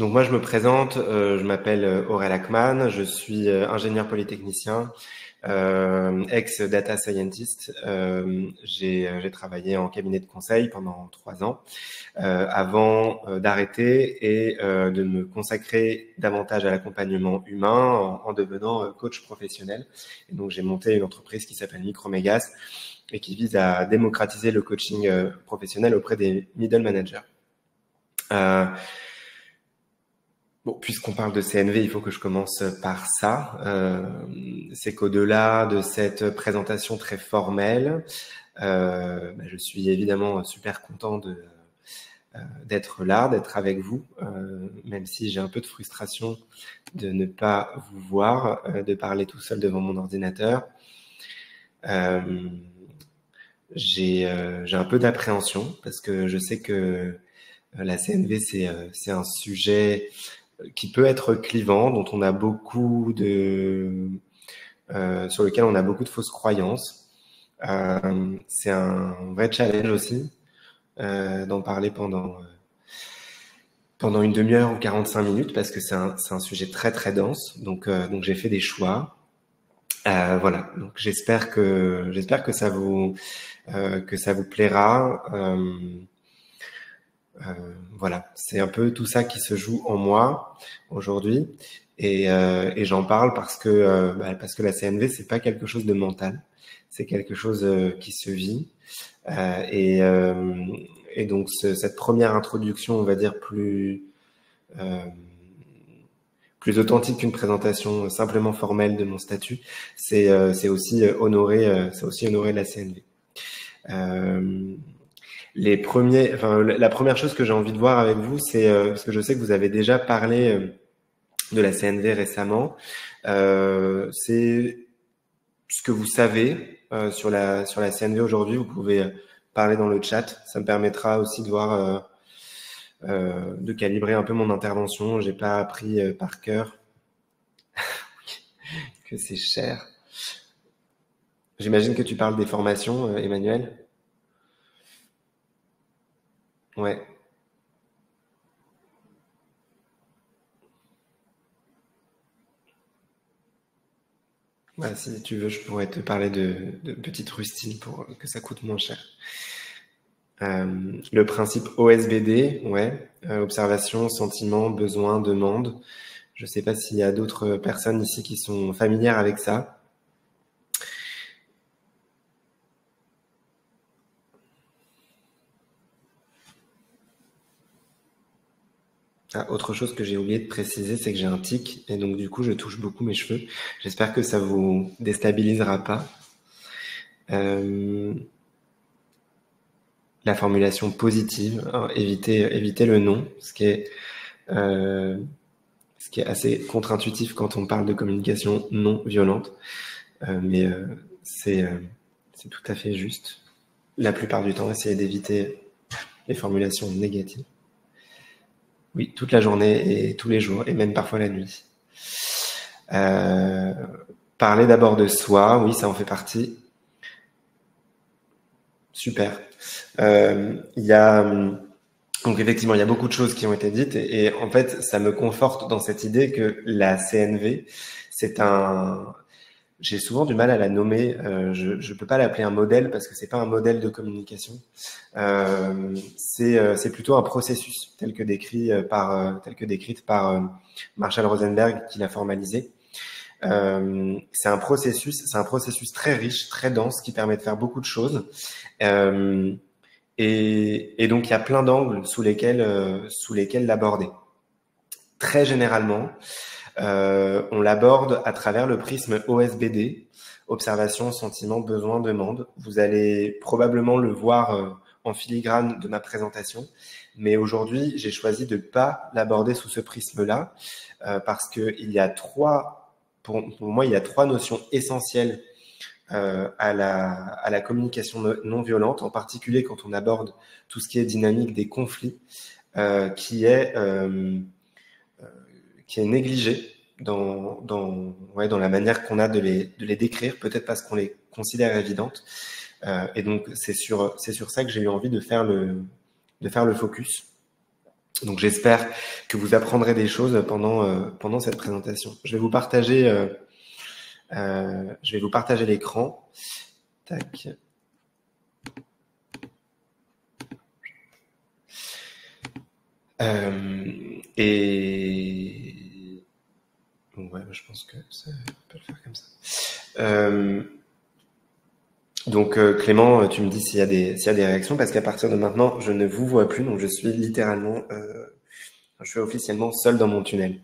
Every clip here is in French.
Donc moi je me présente, je m'appelle Aurel Akman, je suis ingénieur polytechnicien, ex-data scientist. J'ai travaillé en cabinet de conseil pendant 3 ans avant d'arrêter et de me consacrer davantage à l'accompagnement humain en devenant coach professionnel. Et donc j'ai monté une entreprise qui s'appelle Micromegas et qui vise à démocratiser le coaching professionnel auprès des middle managers. Bon, puisqu'on parle de CNV, il faut que je commence par ça. C'est qu'au-delà de cette présentation très formelle, je suis évidemment super content d'être là, d'être avec vous, même si j'ai un peu de frustration de ne pas vous voir, de parler tout seul devant mon ordinateur. J'ai un peu d'appréhension parce que je sais que la CNV, c'est un sujet qui peut être clivant, dont on a beaucoup sur lequel on a beaucoup de fausses croyances. C'est un vrai challenge aussi d'en parler pendant une demi-heure ou 45 minutes parce que c'est un sujet très très dense. Donc j'ai fait des choix. Voilà. Donc j'espère que ça vous plaira. Voilà, c'est un peu tout ça qui se joue en moi aujourd'hui et j'en parle parce que la CNV c'est pas quelque chose de mental, c'est quelque chose qui se vit et donc cette première introduction, on va dire plus authentique qu'une présentation simplement formelle de mon statut, c'est aussi honorer la CNV. La première chose que j'ai envie de voir avec vous, c'est parce que je sais que vous avez déjà parlé de la CNV récemment, c'est ce que vous savez sur la CNV aujourd'hui. Vous pouvez parler dans le chat, ça me permettra aussi de voir, de calibrer un peu mon intervention. J'ai pas appris par cœur que c'est cher. J'imagine que tu parles des formations, Emmanuel. Ouais. Si tu veux, je pourrais te parler de petites rustines pour que ça coûte moins cher. Le principe OSBD, ouais, observation, sentiment, besoin, demande. Je ne sais pas s'il y a d'autres personnes ici qui sont familières avec ça. Autre chose que j'ai oublié de préciser, c'est que j'ai un tic et donc du coup je touche beaucoup mes cheveux. J'espère que ça vous déstabilisera pas. La formulation positive, éviter le non, ce qui est assez contre-intuitif quand on parle de communication non violente, mais c'est tout à fait juste. La plupart du temps, essayer d'éviter les formulations négatives. Oui, toute la journée et tous les jours, et même parfois la nuit. Parler d'abord de soi, oui, ça en fait partie. Super. Donc effectivement, il y a beaucoup de choses qui ont été dites et en fait, ça me conforte dans cette idée que la CNV, j'ai souvent du mal à la nommer. Je peux pas l'appeler un modèle parce que c'est pas un modèle de communication. C'est plutôt un processus tel que décrite par Marshall Rosenberg qui l'a formalisé. C'est un processus très riche, très dense qui permet de faire beaucoup de choses. Et donc, il y a plein d'angles sous lesquels l'aborder. Très généralement, on l'aborde à travers le prisme OSBD, observation, sentiment, besoin, demande. Vous allez probablement le voir en filigrane de ma présentation, mais aujourd'hui, j'ai choisi de ne pas l'aborder sous ce prisme-là, parce que pour moi, il y a 3 notions essentielles à la communication non violente, en particulier quand on aborde tout ce qui est dynamique des conflits, qui est négligé dans la manière qu'on a de les décrire, peut-être parce qu'on les considère évidentes. Et donc c'est sur ça que j'ai eu envie de faire le focus. Donc j'espère que vous apprendrez des choses pendant cette présentation. Je vais vous partager l'écran. Tac. Et donc, ouais, je pense que ça peut le faire comme ça. Donc Clément, tu me dis s'il y a des réactions, parce qu'à partir de maintenant, je ne vous vois plus, donc je suis littéralement, je suis officiellement seul dans mon tunnel.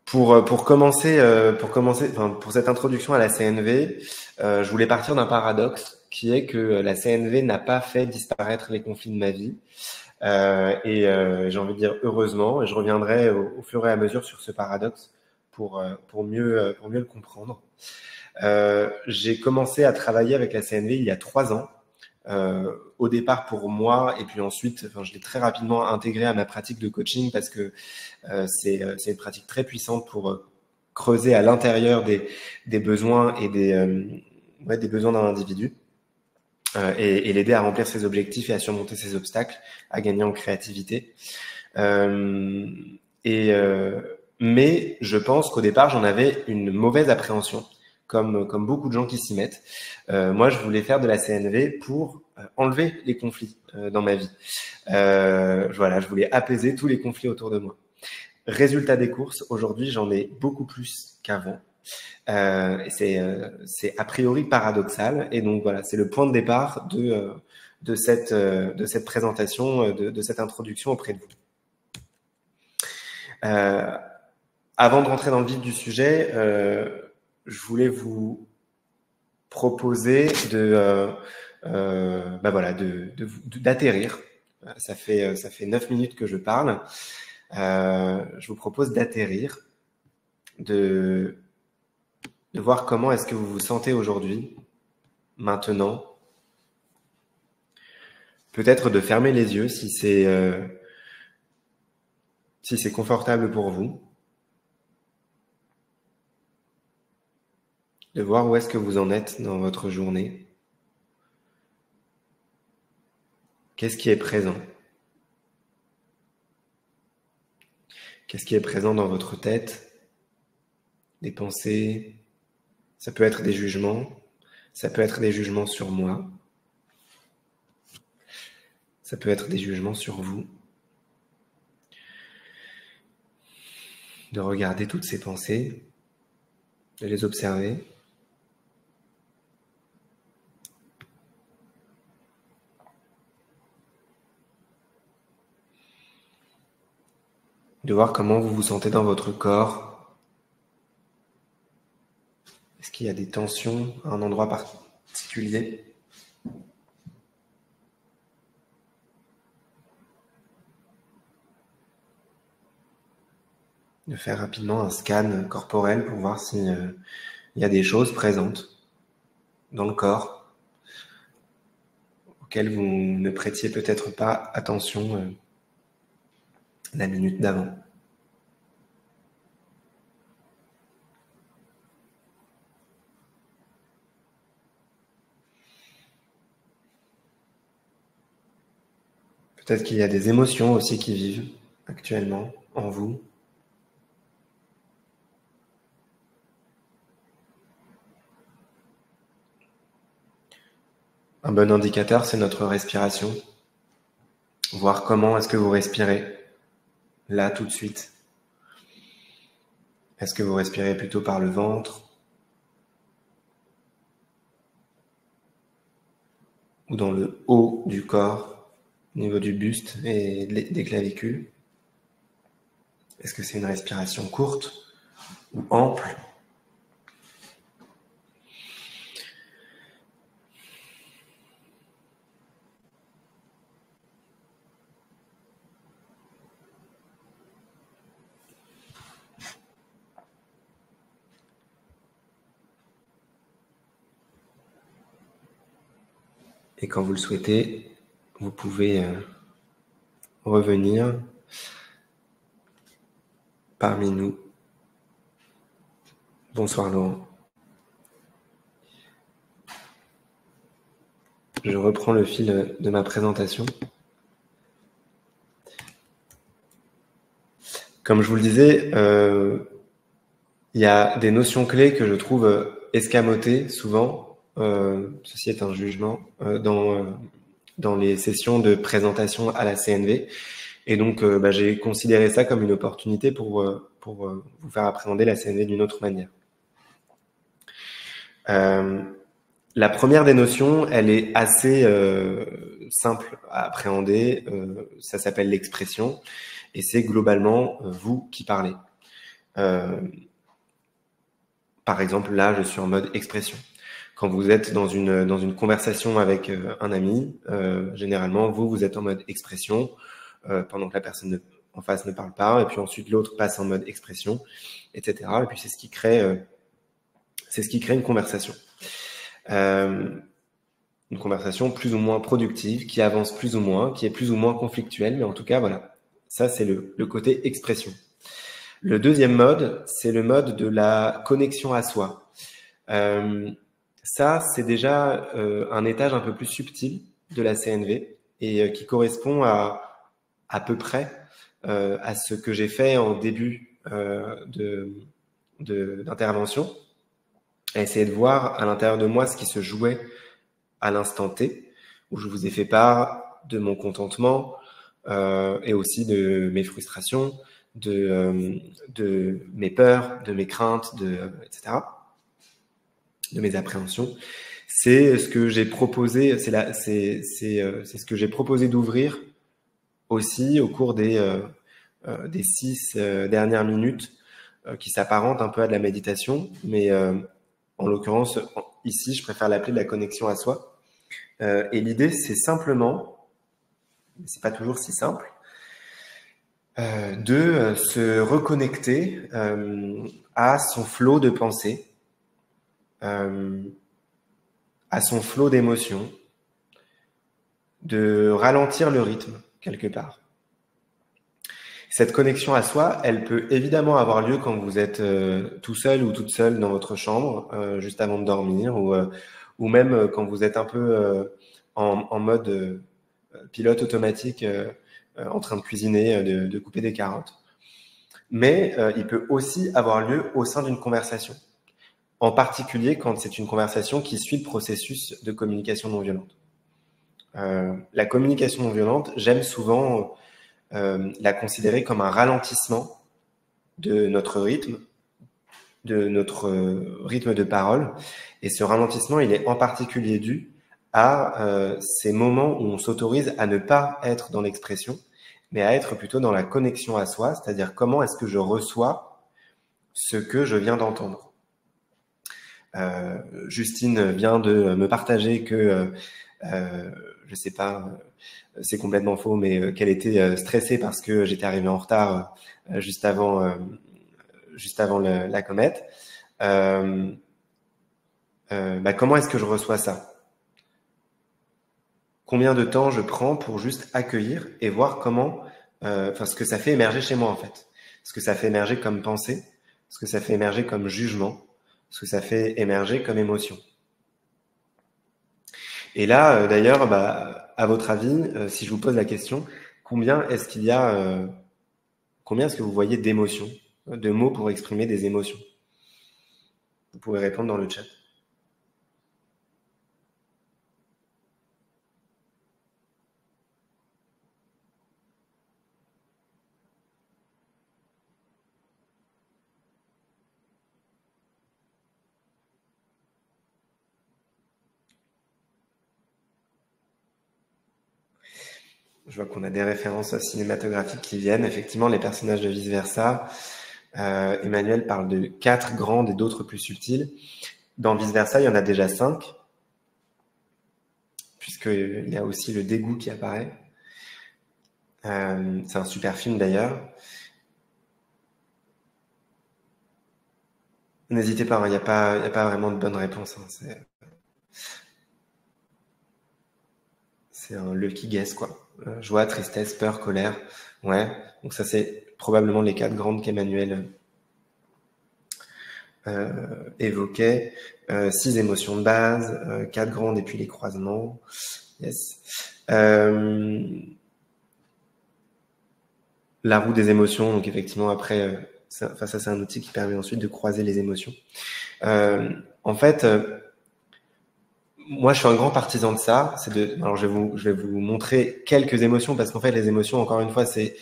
Pour commencer, enfin, pour cette introduction à la CNV, je voulais partir d'un paradoxe qui est que la CNV n'a pas fait disparaître les conflits de ma vie. Et j'ai envie de dire heureusement, et je reviendrai au fur et à mesure sur ce paradoxe pour mieux le comprendre. J'ai commencé à travailler avec la CNV il y a 3 ans. Au départ pour moi, et puis ensuite, enfin, je l'ai très rapidement intégré à ma pratique de coaching parce que c'est une pratique très puissante pour creuser à l'intérieur des besoins et des besoins d'un individu et l'aider à remplir ses objectifs et à surmonter ses obstacles, à gagner en créativité. Mais je pense qu'au départ, j'en avais une mauvaise appréhension, comme beaucoup de gens qui s'y mettent. Moi, je voulais faire de la CNV pour enlever les conflits dans ma vie. Voilà, je voulais apaiser tous les conflits autour de moi. Résultat des courses, aujourd'hui, j'en ai beaucoup plus qu'avant. C'est a priori paradoxal, et donc voilà, c'est le point de départ de cette présentation, de cette introduction auprès de vous. Avant de rentrer dans le vif du sujet, je voulais vous proposer d'atterrir. Ça fait 9 minutes que je parle. Je vous propose d'atterrir, de voir comment est-ce que vous vous sentez aujourd'hui, maintenant. Peut-être de fermer les yeux si c'est confortable pour vous. De voir où est-ce que vous en êtes dans votre journée. Qu'est-ce qui est présent? Qu'est-ce qui est présent dans votre tête? Des pensées? Ça peut être des jugements. Ça peut être des jugements sur moi. Ça peut être des jugements sur vous. De regarder toutes ces pensées, de les observer. De voir comment vous vous sentez dans votre corps. Est-ce qu'il y a des tensions à un endroit particulier? De faire rapidement un scan corporel pour voir s'il y a des choses présentes dans le corps auxquelles vous ne prêtiez peut-être pas attention la minute d'avant. Peut-être qu'il y a des émotions aussi qui vivent actuellement en vous. Un bon indicateur, c'est notre respiration. Voir comment est-ce que vous respirez, là, tout de suite. Est-ce que vous respirez plutôt par le ventre ou dans le haut du corps, au niveau du buste et des clavicules? Est-ce que c'est une respiration courte ou ample? Et quand vous le souhaitez, vous pouvez revenir parmi nous. Bonsoir Laurent. Je reprends le fil de ma présentation. Comme je vous le disais, il y a des notions clés que je trouve escamotées souvent, ceci est un jugement, dans les sessions de présentation à la CNV. Et donc, j'ai considéré ça comme une opportunité pour vous faire appréhender la CNV d'une autre manière. La première des notions, elle est assez simple à appréhender. Ça s'appelle l'expression et c'est globalement vous qui parlez. Par exemple, là, je suis en mode expression. Quand vous êtes dans une conversation avec un ami, généralement, vous êtes en mode expression pendant que la personne en face ne parle pas, et puis ensuite l'autre passe en mode expression, etc. Et puis c'est ce qui crée une conversation. Une conversation plus ou moins productive, qui avance plus ou moins, qui est plus ou moins conflictuelle, mais en tout cas, voilà. Ça, c'est le côté expression. Le deuxième mode, c'est le mode de la connexion à soi. Ça, c'est déjà un étage un peu plus subtil de la CNV et qui correspond à peu près à ce que j'ai fait en début d'intervention, à essayer de voir à l'intérieur de moi ce qui se jouait à l'instant T, où je vous ai fait part de mon contentement et aussi de mes frustrations, de mes peurs, de mes craintes, etc., de mes appréhensions. C'est ce que j'ai proposé, c'est ce que j'ai proposé d'ouvrir aussi au cours des 6 dernières minutes qui s'apparentent un peu à de la méditation, mais en l'occurrence, ici, je préfère l'appeler de la connexion à soi. Et l'idée, c'est simplement, c'est pas toujours si simple, de se reconnecter à son flot de pensée, à son flot d'émotions, de ralentir le rythme quelque part. Cette connexion à soi, elle peut évidemment avoir lieu quand vous êtes tout seul ou toute seule dans votre chambre, juste avant de dormir, ou même quand vous êtes un peu en mode pilote automatique, en train de cuisiner, de couper des carottes. Mais il peut aussi avoir lieu au sein d'une conversation, en particulier quand c'est une conversation qui suit le processus de communication non violente. La communication non violente, j'aime souvent la considérer comme un ralentissement de notre rythme de parole. Et ce ralentissement, il est en particulier dû à ces moments où on s'autorise à ne pas être dans l'expression, mais à être plutôt dans la connexion à soi, c'est-à-dire comment est-ce que je reçois ce que je viens d'entendre. Justine vient de me partager que, je sais pas, c'est complètement faux, mais qu'elle était stressée parce que j'étais arrivé en retard juste avant la comète. Comment est-ce que je reçois ça? Combien de temps je prends pour juste accueillir et voir comment, ce que ça fait émerger chez moi en fait, ce que ça fait émerger comme pensée, ce que ça fait émerger comme jugement, ce que ça fait émerger comme émotion. Et là, d'ailleurs, à votre avis, si je vous pose la question, combien est-ce que vous voyez d'émotions, de mots pour exprimer des émotions? Vous pouvez répondre dans le chat. Je vois qu'on a des références cinématographiques qui viennent. Effectivement, les personnages de Vice Versa. Emmanuel parle de 4 grandes et d'autres plus subtiles. Dans Vice Versa, il y en a déjà 5, puisqu'il y a aussi le dégoût qui apparaît. C'est un super film d'ailleurs. N'hésitez pas, il n'y a pas vraiment de bonne réponse. C'est un lucky guess, quoi. Joie, tristesse, peur, colère. Ouais, donc ça c'est probablement les 4 grandes qu'Emmanuel évoquait. 6 émotions de base, 4 grandes et puis les croisements. Yes. la roue des émotions. Donc effectivement, après, ça c'est un outil qui permet ensuite de croiser les émotions. En fait, moi, je suis un grand partisan de ça. Alors, je vais vous montrer quelques émotions parce qu'en fait, les émotions, encore une fois, c'est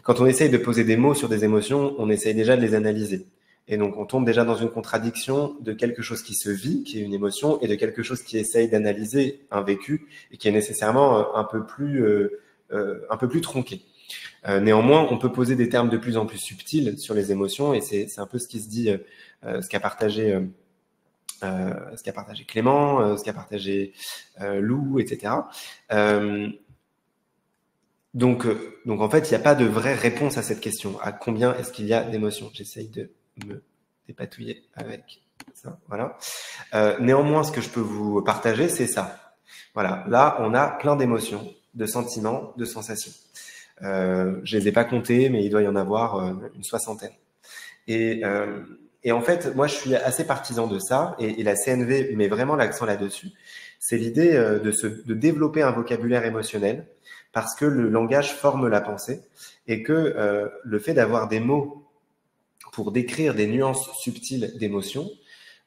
quand on essaye de poser des mots sur des émotions, on essaye déjà de les analyser. Et donc, on tombe déjà dans une contradiction de quelque chose qui se vit, qui est une émotion, et de quelque chose qui essaye d'analyser un vécu et qui est nécessairement un peu plus tronqué. Néanmoins, on peut poser des termes de plus en plus subtils sur les émotions, et c'est un peu ce qui se dit, ce qu'a partagé Clément, ce qu'a partagé Lou, etc. Donc en fait, il n'y a pas de vraie réponse à cette question. À combien est-ce qu'il y a d'émotions? J'essaye de me dépatouiller avec ça. Voilà. Néanmoins, ce que je peux vous partager, c'est ça. Voilà. Là, on a plein d'émotions, de sentiments, de sensations. Je les ai pas comptés, mais il doit y en avoir une soixantaine. Et en fait, moi, je suis assez partisan de ça, et la CNV met vraiment l'accent là-dessus. C'est l'idée de développer un vocabulaire émotionnel, parce que le langage forme la pensée, et que le fait d'avoir des mots pour décrire des nuances subtiles d'émotions,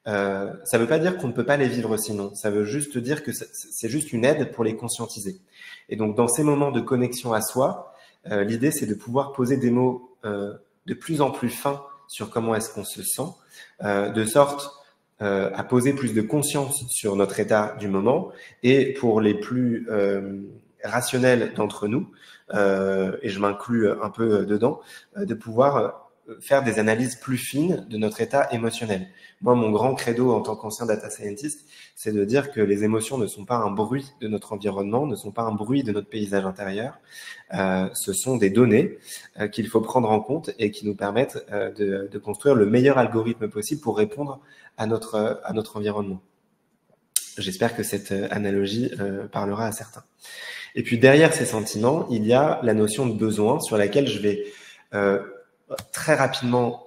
ça ne veut pas dire qu'on ne peut pas les vivre sinon. Ça veut juste dire que c'est juste une aide pour les conscientiser. Et donc, dans ces moments de connexion à soi, l'idée, c'est de pouvoir poser des mots de plus en plus fins sur comment est-ce qu'on se sent, de sorte à poser plus de conscience sur notre état du moment, et pour les plus rationnels d'entre nous, et je m'inclus un peu dedans, de pouvoir faire des analyses plus fines de notre état émotionnel. Moi, mon grand credo en tant qu'ancien data scientist, c'est de dire que les émotions ne sont pas un bruit de notre environnement, ne sont pas un bruit de notre paysage intérieur. Ce sont des données qu'il faut prendre en compte et qui nous permettent de construire le meilleur algorithme possible pour répondre à notre environnement. J'espère que cette analogie parlera à certains. Et puis derrière ces sentiments, il y a la notion de besoin sur laquelle je vais très rapidement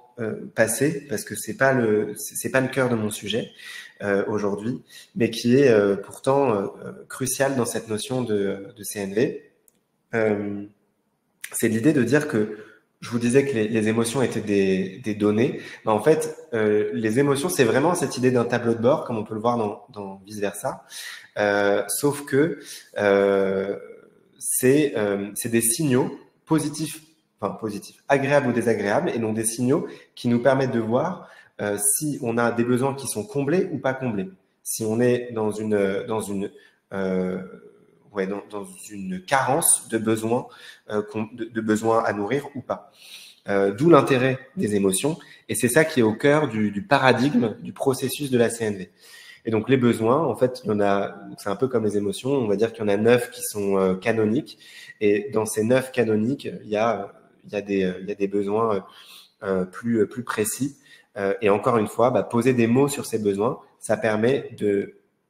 passer, parce que c'est pas le cœur de mon sujet aujourd'hui, mais qui est pourtant crucial dans cette notion de CNV. C'est l'idée de dire que je vous disais que les émotions étaient des données. Mais en fait, les émotions, c'est vraiment cette idée d'un tableau de bord, comme on peut le voir dans Vice Versa, sauf que c'est des signaux positifs, agréables ou désagréables, et donc des signaux qui nous permettent de voir si on a des besoins qui sont comblés ou pas comblés. Si on est dans une carence de besoins, de besoins à nourrir ou pas. D'où l'intérêt des émotions, et c'est ça qui est au cœur du paradigme du processus de la CNV. Et donc les besoins, en fait, c'est un peu comme les émotions, on va dire qu'il y en a 9 qui sont canoniques, et dans ces 9 canoniques, il y a des besoins plus précis. Et encore une fois, poser des mots sur ces besoins, ça permet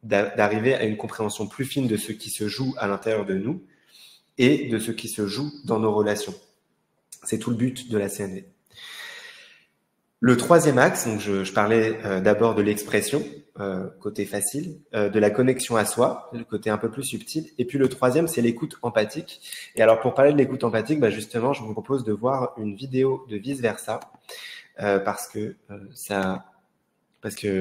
d'arriver à une compréhension plus fine de ce qui se joue à l'intérieur de nous et de ce qui se joue dans nos relations. C'est tout le but de la CNV. Le troisième axe, donc je parlais d'abord de l'expression, côté facile, de la connexion à soi, le côté un peu plus subtil, et puis le troisième, c'est l'écoute empathique. Et alors pour parler de l'écoute empathique, justement, je vous propose de voir une vidéo de Vice Versa, parce que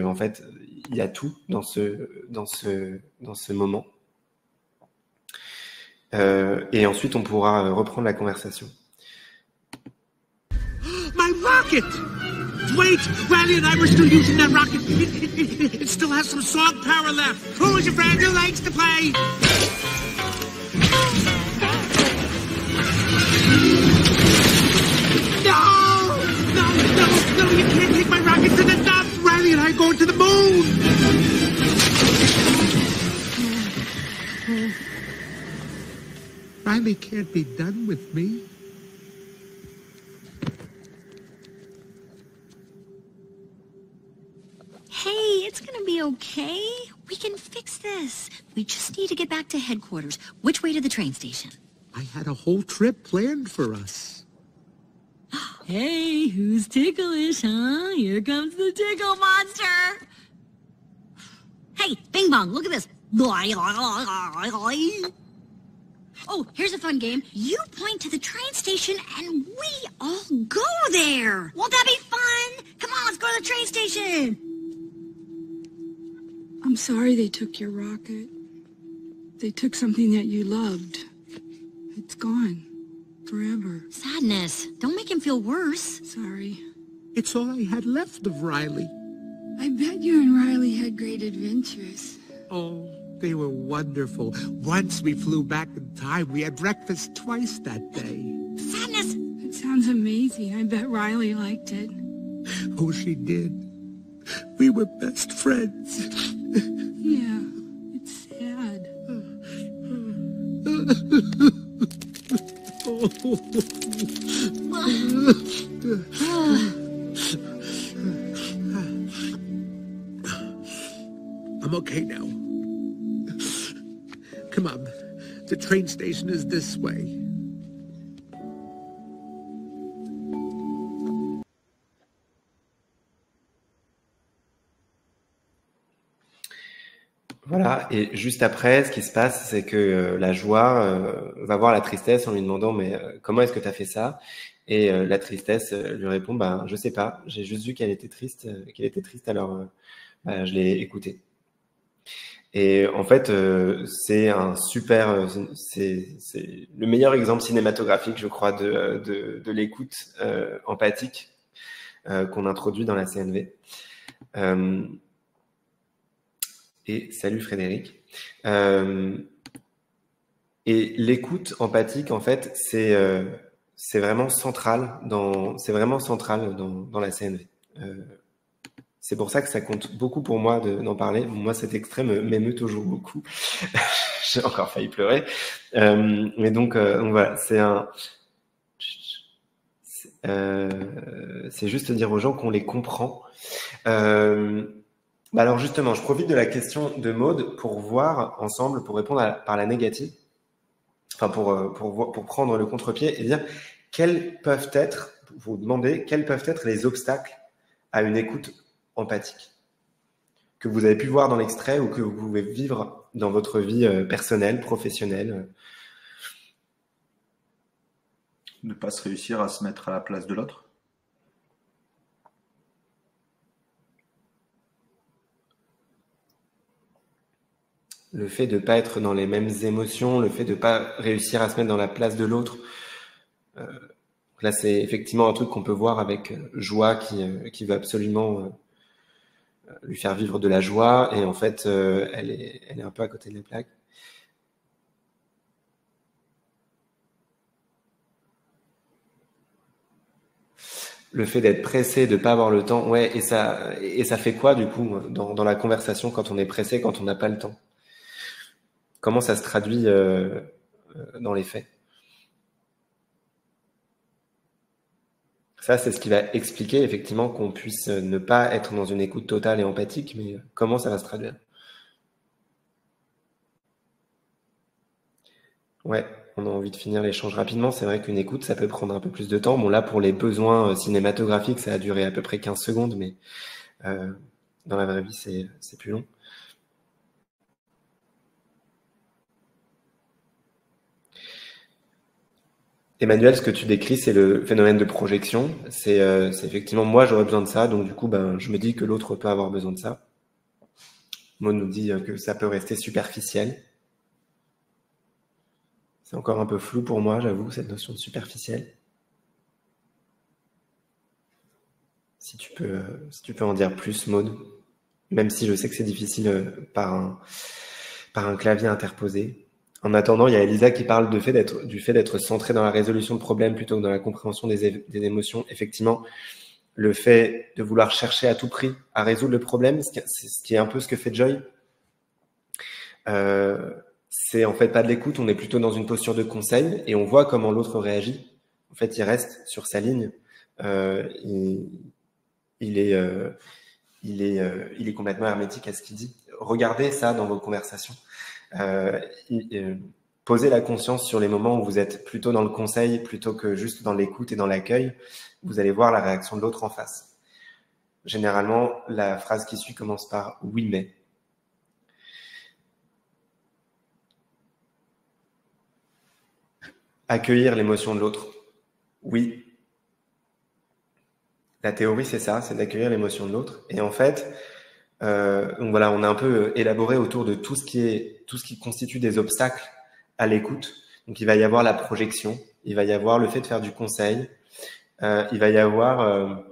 en fait, il y a tout dans ce moment. Et ensuite, on pourra reprendre la conversation. My rocket! Wait! Riley and I were still using that rocket. It still has some song power left. Who's your friend who likes to play? No! You can't take my rocket to the top! Riley and I are going to the moon! Riley can't be done with me. Hey, it's gonna be okay. We can fix this. We just need to get back to headquarters. Which way to the train station? I had a whole trip planned for us. Hey, who's ticklish, huh? Here comes the tickle monster. Hey, Bing Bong, look at this. Oh, here's a fun game. You point to the train station and we all go there. Won't that be fun? Come on, let's go to the train station. I'm sorry they took your rocket. They took something that you loved. It's gone. Forever. Sadness. Don't make him feel worse. Sorry. It's all I had left of Riley. I bet you and Riley had great adventures. Oh, they were wonderful. Once we flew back in time, we had breakfast twice that day. Sadness. It sounds amazing. I bet Riley liked it. Oh, she did. We were best friends. Yeah, it's sad. I'm okay now. Come on. The train station is this way. Voilà, et juste après, ce qui se passe, c'est que la joie va voir la tristesse en lui demandant « mais comment est-ce que tu as fait ça ?» Et la tristesse lui répond « ben je sais pas, j'ai juste vu qu'elle était triste, alors je l'ai écoutée. » Et en fait, c'est un super, c'est le meilleur exemple cinématographique, je crois, de l'écoute empathique qu'on introduit dans la CNV. Et salut Frédéric. Et l'écoute empathique, en fait, c'est vraiment central dans la CNV. C'est pour ça que ça compte beaucoup pour moi d'en parler. Moi, cet extrait m'émeut toujours beaucoup. J'ai encore failli pleurer. Mais donc voilà, c'est juste dire aux gens qu'on les comprend. Alors justement, je profite de la question de Maude pour voir ensemble, pour répondre par la négative, enfin pour prendre le contre-pied et dire vous demander quels peuvent être les obstacles à une écoute empathique que vous avez pu voir dans l'extrait ou que vous pouvez vivre dans votre vie personnelle, professionnelle. Ne pas se réussir à se mettre à la place de l'autre. Le fait de ne pas être dans les mêmes émotions, le fait de ne pas réussir à se mettre dans la place de l'autre. Là, c'est effectivement un truc qu'on peut voir avec Joie qui veut absolument lui faire vivre de la joie. Et en fait, elle est un peu à côté de la plaque. Le fait d'être pressé, de ne pas avoir le temps. Ouais, et ça fait quoi, du coup, dans la conversation quand on est pressé, quand on n'a pas le temps? Comment ça se traduit dans les faits? Ça, c'est ce qui va expliquer effectivement qu'on puisse ne pas être dans une écoute totale et empathique, mais comment ça va se traduire? Ouais, on a envie de finir l'échange rapidement. C'est vrai qu'une écoute, ça peut prendre un peu plus de temps. Bon, là, pour les besoins cinématographiques, ça a duré à peu près 15 secondes, mais dans la vraie vie, c'est plus long. Emmanuel, ce que tu décris, c'est le phénomène de projection. C'est effectivement, moi, j'aurais besoin de ça, donc du coup, je me dis que l'autre peut avoir besoin de ça. Maud nous dit que ça peut rester superficiel. C'est encore un peu flou pour moi, j'avoue, cette notion de superficiel. Si tu peux en dire plus, Maud, même si je sais que c'est difficile par un clavier interposé. En attendant, il y a Elisa qui parle du fait d'être centré dans la résolution de problèmes plutôt que dans la compréhension des émotions. Effectivement, le fait de vouloir chercher à tout prix à résoudre le problème, ce qui est un peu ce que fait Joy, c'est en fait pas de l'écoute, on est plutôt dans une posture de conseil et on voit comment l'autre réagit. En fait, il reste sur sa ligne. Il est complètement hermétique à ce qu'il dit. Regardez ça dans vos conversations. Posez la conscience sur les moments où vous êtes plutôt dans le conseil plutôt que juste dans l'écoute et dans l'accueil. Vous allez voir la réaction de l'autre en face. Généralement, la phrase qui suit commence par « oui, mais ». Accueillir l'émotion de l'autre. Oui. La théorie, c'est ça, c'est d'accueillir l'émotion de l'autre. Et en fait, donc voilà, on a un peu élaboré autour de tout ce qui constitue des obstacles à l'écoute. Donc il va y avoir la projection, il va y avoir le fait de faire du conseil, il va y avoir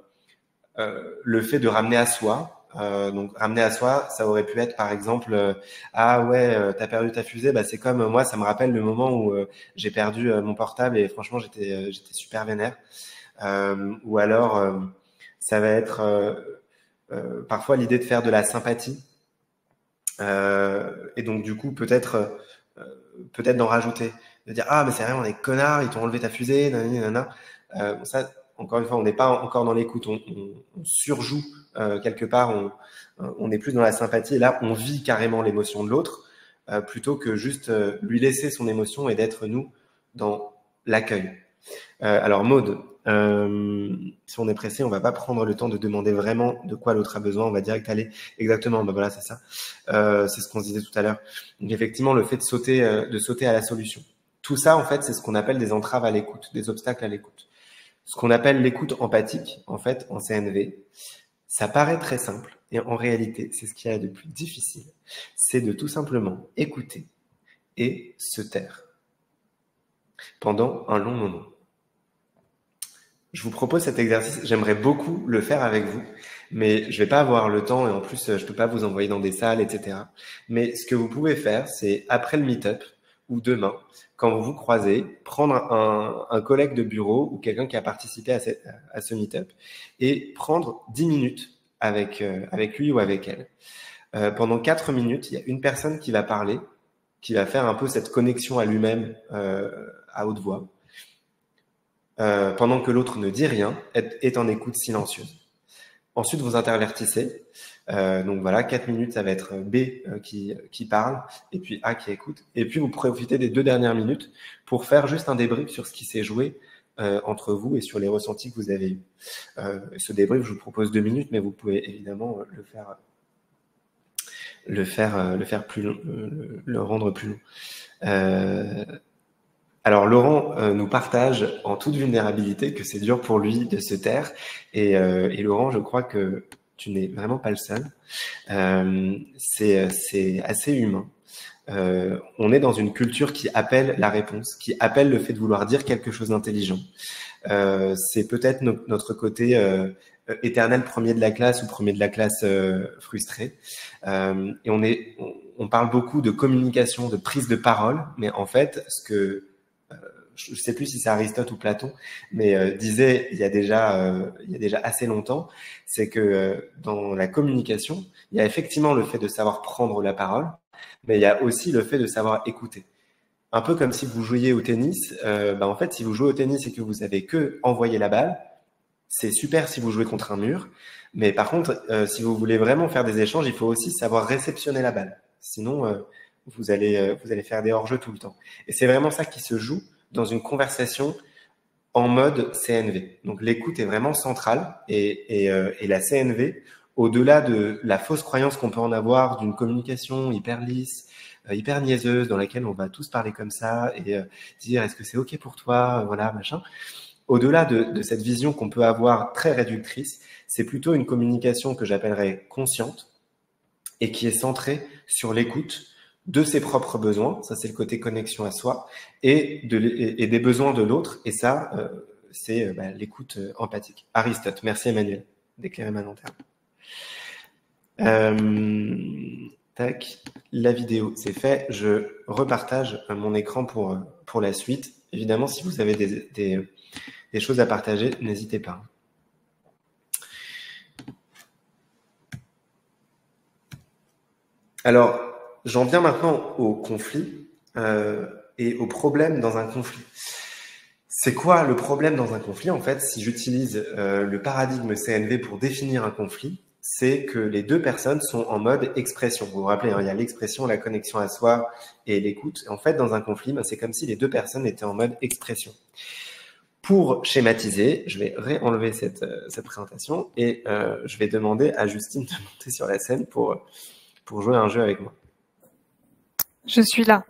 le fait de ramener à soi. Donc ramener à soi, ça aurait pu être par exemple ah ouais, t'as perdu ta fusée, bah c'est comme moi, ça me rappelle le moment où j'ai perdu mon portable et franchement j'étais super vénère. Ou alors ça va être parfois l'idée de faire de la sympathie et donc du coup peut-être d'en rajouter, de dire ah mais c'est rien, on est connards, ils t'ont enlevé ta fusée, nanana. Ça encore une fois, on n'est pas encore dans l'écoute, on surjoue quelque part, on est plus dans la sympathie et là on vit carrément l'émotion de l'autre plutôt que juste lui laisser son émotion et d'être nous dans l'accueil. Alors Maud, si on est pressé, on va pas prendre le temps de demander vraiment de quoi l'autre a besoin, on va direct aller exactement, ben voilà, c'est ça. C'est ce qu'on se disait tout à l'heure. Donc effectivement, le fait de sauter à la solution. Tout ça, en fait, c'est ce qu'on appelle des entraves à l'écoute, des obstacles à l'écoute. Ce qu'on appelle l'écoute empathique, en fait, en CNV, ça paraît très simple, et en réalité, c'est ce qu'il y a de plus difficile, c'est de tout simplement écouter et se taire pendant un long moment. Je vous propose cet exercice, j'aimerais beaucoup le faire avec vous, mais je vais pas avoir le temps et en plus je peux pas vous envoyer dans des salles, etc. Mais ce que vous pouvez faire, c'est après le meet-up ou demain, quand vous vous croisez, prendre un collègue de bureau ou quelqu'un qui a participé à ce meet-up et prendre 10 minutes avec lui ou avec elle. Pendant 4 minutes, il y a une personne qui va parler, qui va faire un peu cette connexion à lui-même à haute voix. Pendant que l'autre ne dit rien, est en écoute silencieuse. Ensuite, vous intervertissez. Donc voilà, 4 minutes, ça va être B qui parle, et puis A qui écoute. Et puis, vous profitez des 2 dernières minutes pour faire juste un débrief sur ce qui s'est joué entre vous et sur les ressentis que vous avez eus. Ce débrief, je vous propose 2 minutes, mais vous pouvez évidemment le faire le rendre plus long. Alors Laurent nous partage en toute vulnérabilité que c'est dur pour lui de se taire et Laurent, je crois que tu n'es vraiment pas le seul. C'est assez humain. On est dans une culture qui appelle la réponse, qui appelle le fait de vouloir dire quelque chose d'intelligent. C'est peut-être notre côté éternel premier de la classe ou premier de la classe frustré. Et on parle beaucoup de communication, de prise de parole, mais en fait, je ne sais plus si c'est Aristote ou Platon, mais disait il y a déjà assez longtemps, c'est que dans la communication, il y a effectivement le fait de savoir prendre la parole, mais il y a aussi le fait de savoir écouter. Un peu comme si vous jouiez au tennis, en fait, si vous jouez au tennis et que vous avez que envoyer la balle, c'est super si vous jouez contre un mur, mais par contre, si vous voulez vraiment faire des échanges, il faut aussi savoir réceptionner la balle. Sinon, vous allez faire des hors-jeux tout le temps. Et c'est vraiment ça qui se joue dans une conversation en mode CNV. Donc l'écoute est vraiment centrale et la CNV, au-delà de la fausse croyance qu'on peut en avoir d'une communication hyper lisse, hyper niaiseuse, dans laquelle on va tous parler comme ça et dire est-ce que c'est ok pour toi, voilà, machin. Au-delà de cette vision qu'on peut avoir très réductrice, c'est plutôt une communication que j'appellerais consciente et qui est centrée sur l'écoute de ses propres besoins, ça c'est le côté connexion à soi, et des besoins de l'autre, et ça, c'est l'écoute empathique. Aristote, merci Emmanuel d'éclairer ma lanterne. Tac, la vidéo, c'est fait. Je repartage mon écran pour la suite. Évidemment, si vous avez des choses à partager, n'hésitez pas. Alors, j'en viens maintenant au conflit et au problème dans un conflit. C'est quoi le problème dans un conflit? En fait, si j'utilise le paradigme CNV pour définir un conflit, c'est que les deux personnes sont en mode expression. Vous vous rappelez, il y a l'expression, la connexion à soi et l'écoute. En fait, dans un conflit, c'est comme si les deux personnes étaient en mode expression. Pour schématiser, je vais réenlever cette présentation et je vais demander à Justine de monter sur la scène pour jouer à un jeu avec moi. Je suis là.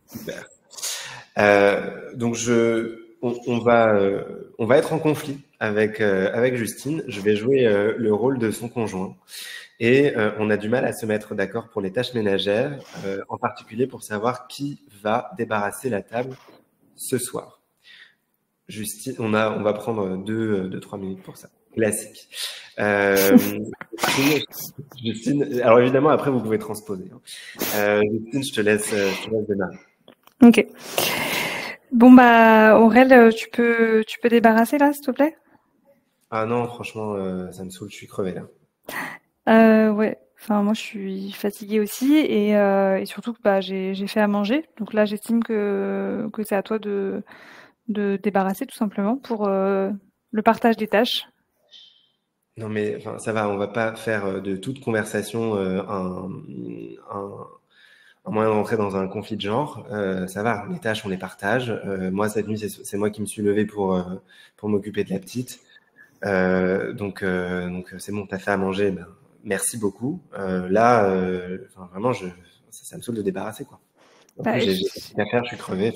Super. Donc on va être en conflit avec Justine. Je vais jouer le rôle de son conjoint. Et on a du mal à se mettre d'accord pour les tâches ménagères, en particulier pour savoir qui va débarrasser la table ce soir. Justine, on va prendre 2-3 minutes pour ça. Classique. Justine, alors évidemment, après, vous pouvez transposer. Justine, je te laisse démarrer. Ok. Bon, bah, Aurel, tu peux débarrasser là, s'il te plaît? Ah non, franchement, ça me saoule, je suis crevé là. Ouais. Enfin, moi, je suis fatiguée aussi et surtout que bah, j'ai fait à manger. Donc là, j'estime que c'est à toi de débarrasser tout simplement pour le partage des tâches. Non mais enfin, ça va, on va pas faire de toute conversation un moyen d'entrer dans un conflit de genre. Ça va, les tâches, on les partage. Moi, cette nuit, c'est moi qui me suis levé pour m'occuper de la petite. Donc c'est bon, t'as fait à manger. Ben, merci beaucoup. Là, vraiment, ça me saoule de débarrasser, quoi. En plus, j'ai rien à faire, je suis crevé.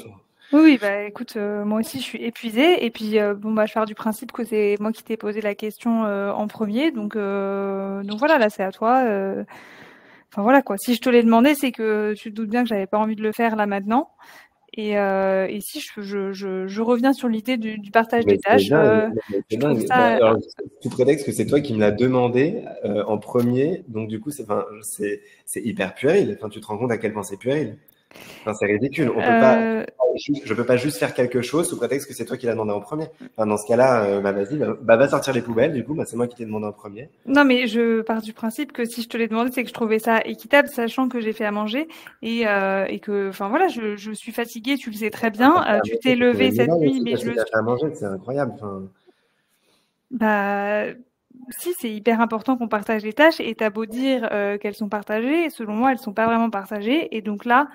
Oui, bah écoute, moi aussi je suis épuisée et puis bon bah je pars du principe que c'est moi qui t'ai posé la question en premier, donc voilà, là c'est à toi. Enfin voilà quoi. Si je te l'ai demandé, c'est que tu te doutes bien que j'avais pas envie de le faire là maintenant. Et si je reviens sur l'idée du partage des tâches, je trouve ça. Alors, sous prétexte que c'est toi qui me l'as demandé en premier, donc du coup c'est hyper puéril. Enfin, tu te rends compte à quel point c'est puéril. Enfin, c'est ridicule. Je peux pas juste faire quelque chose sous prétexte que c'est toi qui l'as demandé en premier. Enfin, dans ce cas-là, vas-y, va sortir les poubelles. Du coup, c'est moi qui t'ai demandé en premier. Non, mais je pars du principe que si je te l'ai demandé, c'est que je trouvais ça équitable, sachant que j'ai fait à manger et que, enfin voilà, je suis fatiguée. Tu le sais très bien. Tu t'es levé cette nuit, mais je le. Fait à manger, c'est incroyable. Enfin... Bah. Si, c'est hyper important qu'on partage les tâches et t'as beau dire qu'elles sont partagées, selon moi, elles sont pas vraiment partagées. Et donc là,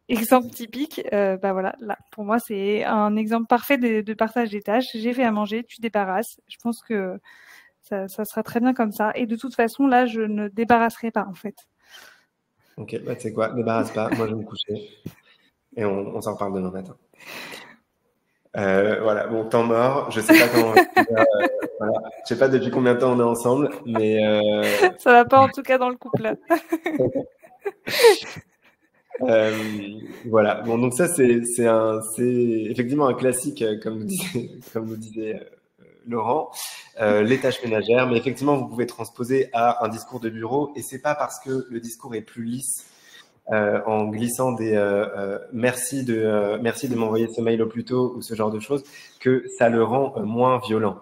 exemple typique, bah voilà, là, pour moi, c'est un exemple parfait de partage des tâches. J'ai fait à manger, tu débarrasses. Je pense que ça sera très bien comme ça. Et de toute façon, là, je ne débarrasserai pas, en fait. Ok, bah tu sais quoi, débarrasse pas. Moi, je vais me coucher. Et on s'en reparle demain matin. Voilà, bon, temps mort. Je sais pas quand. Voilà. Je sais pas depuis combien de temps on est ensemble, mais. Ça va pas en tout cas dans le couple là. Voilà. Bon, donc ça c'est effectivement un classique, comme nous disait Laurent, les tâches ménagères. Mais effectivement, vous pouvez transposer à un discours de bureau, et c'est pas parce que le discours est plus lisse en glissant des merci de m'envoyer ce mail au plus tôt ou ce genre de choses que ça le rend moins violent.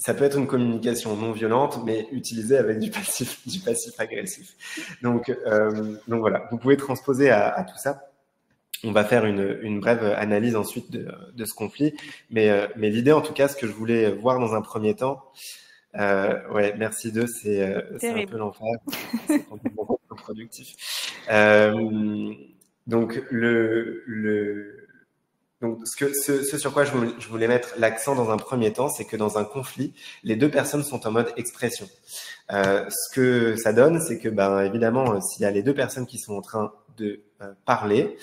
Ça peut être une communication non violente, mais utilisée avec du passif agressif. Donc voilà, vous pouvez transposer à tout ça. On va faire une brève analyse ensuite de ce conflit, mais l'idée, en tout cas, ce que je voulais voir dans un premier temps, ouais, merci d'eux, c'est un peu l'enfer, c'est complètement contre-productif. Donc donc, ce sur quoi je voulais mettre l'accent dans un premier temps, c'est que dans un conflit, les deux personnes sont en mode expression. Ce que ça donne, c'est que, évidemment, s'il y a les deux personnes qui sont en train de parler,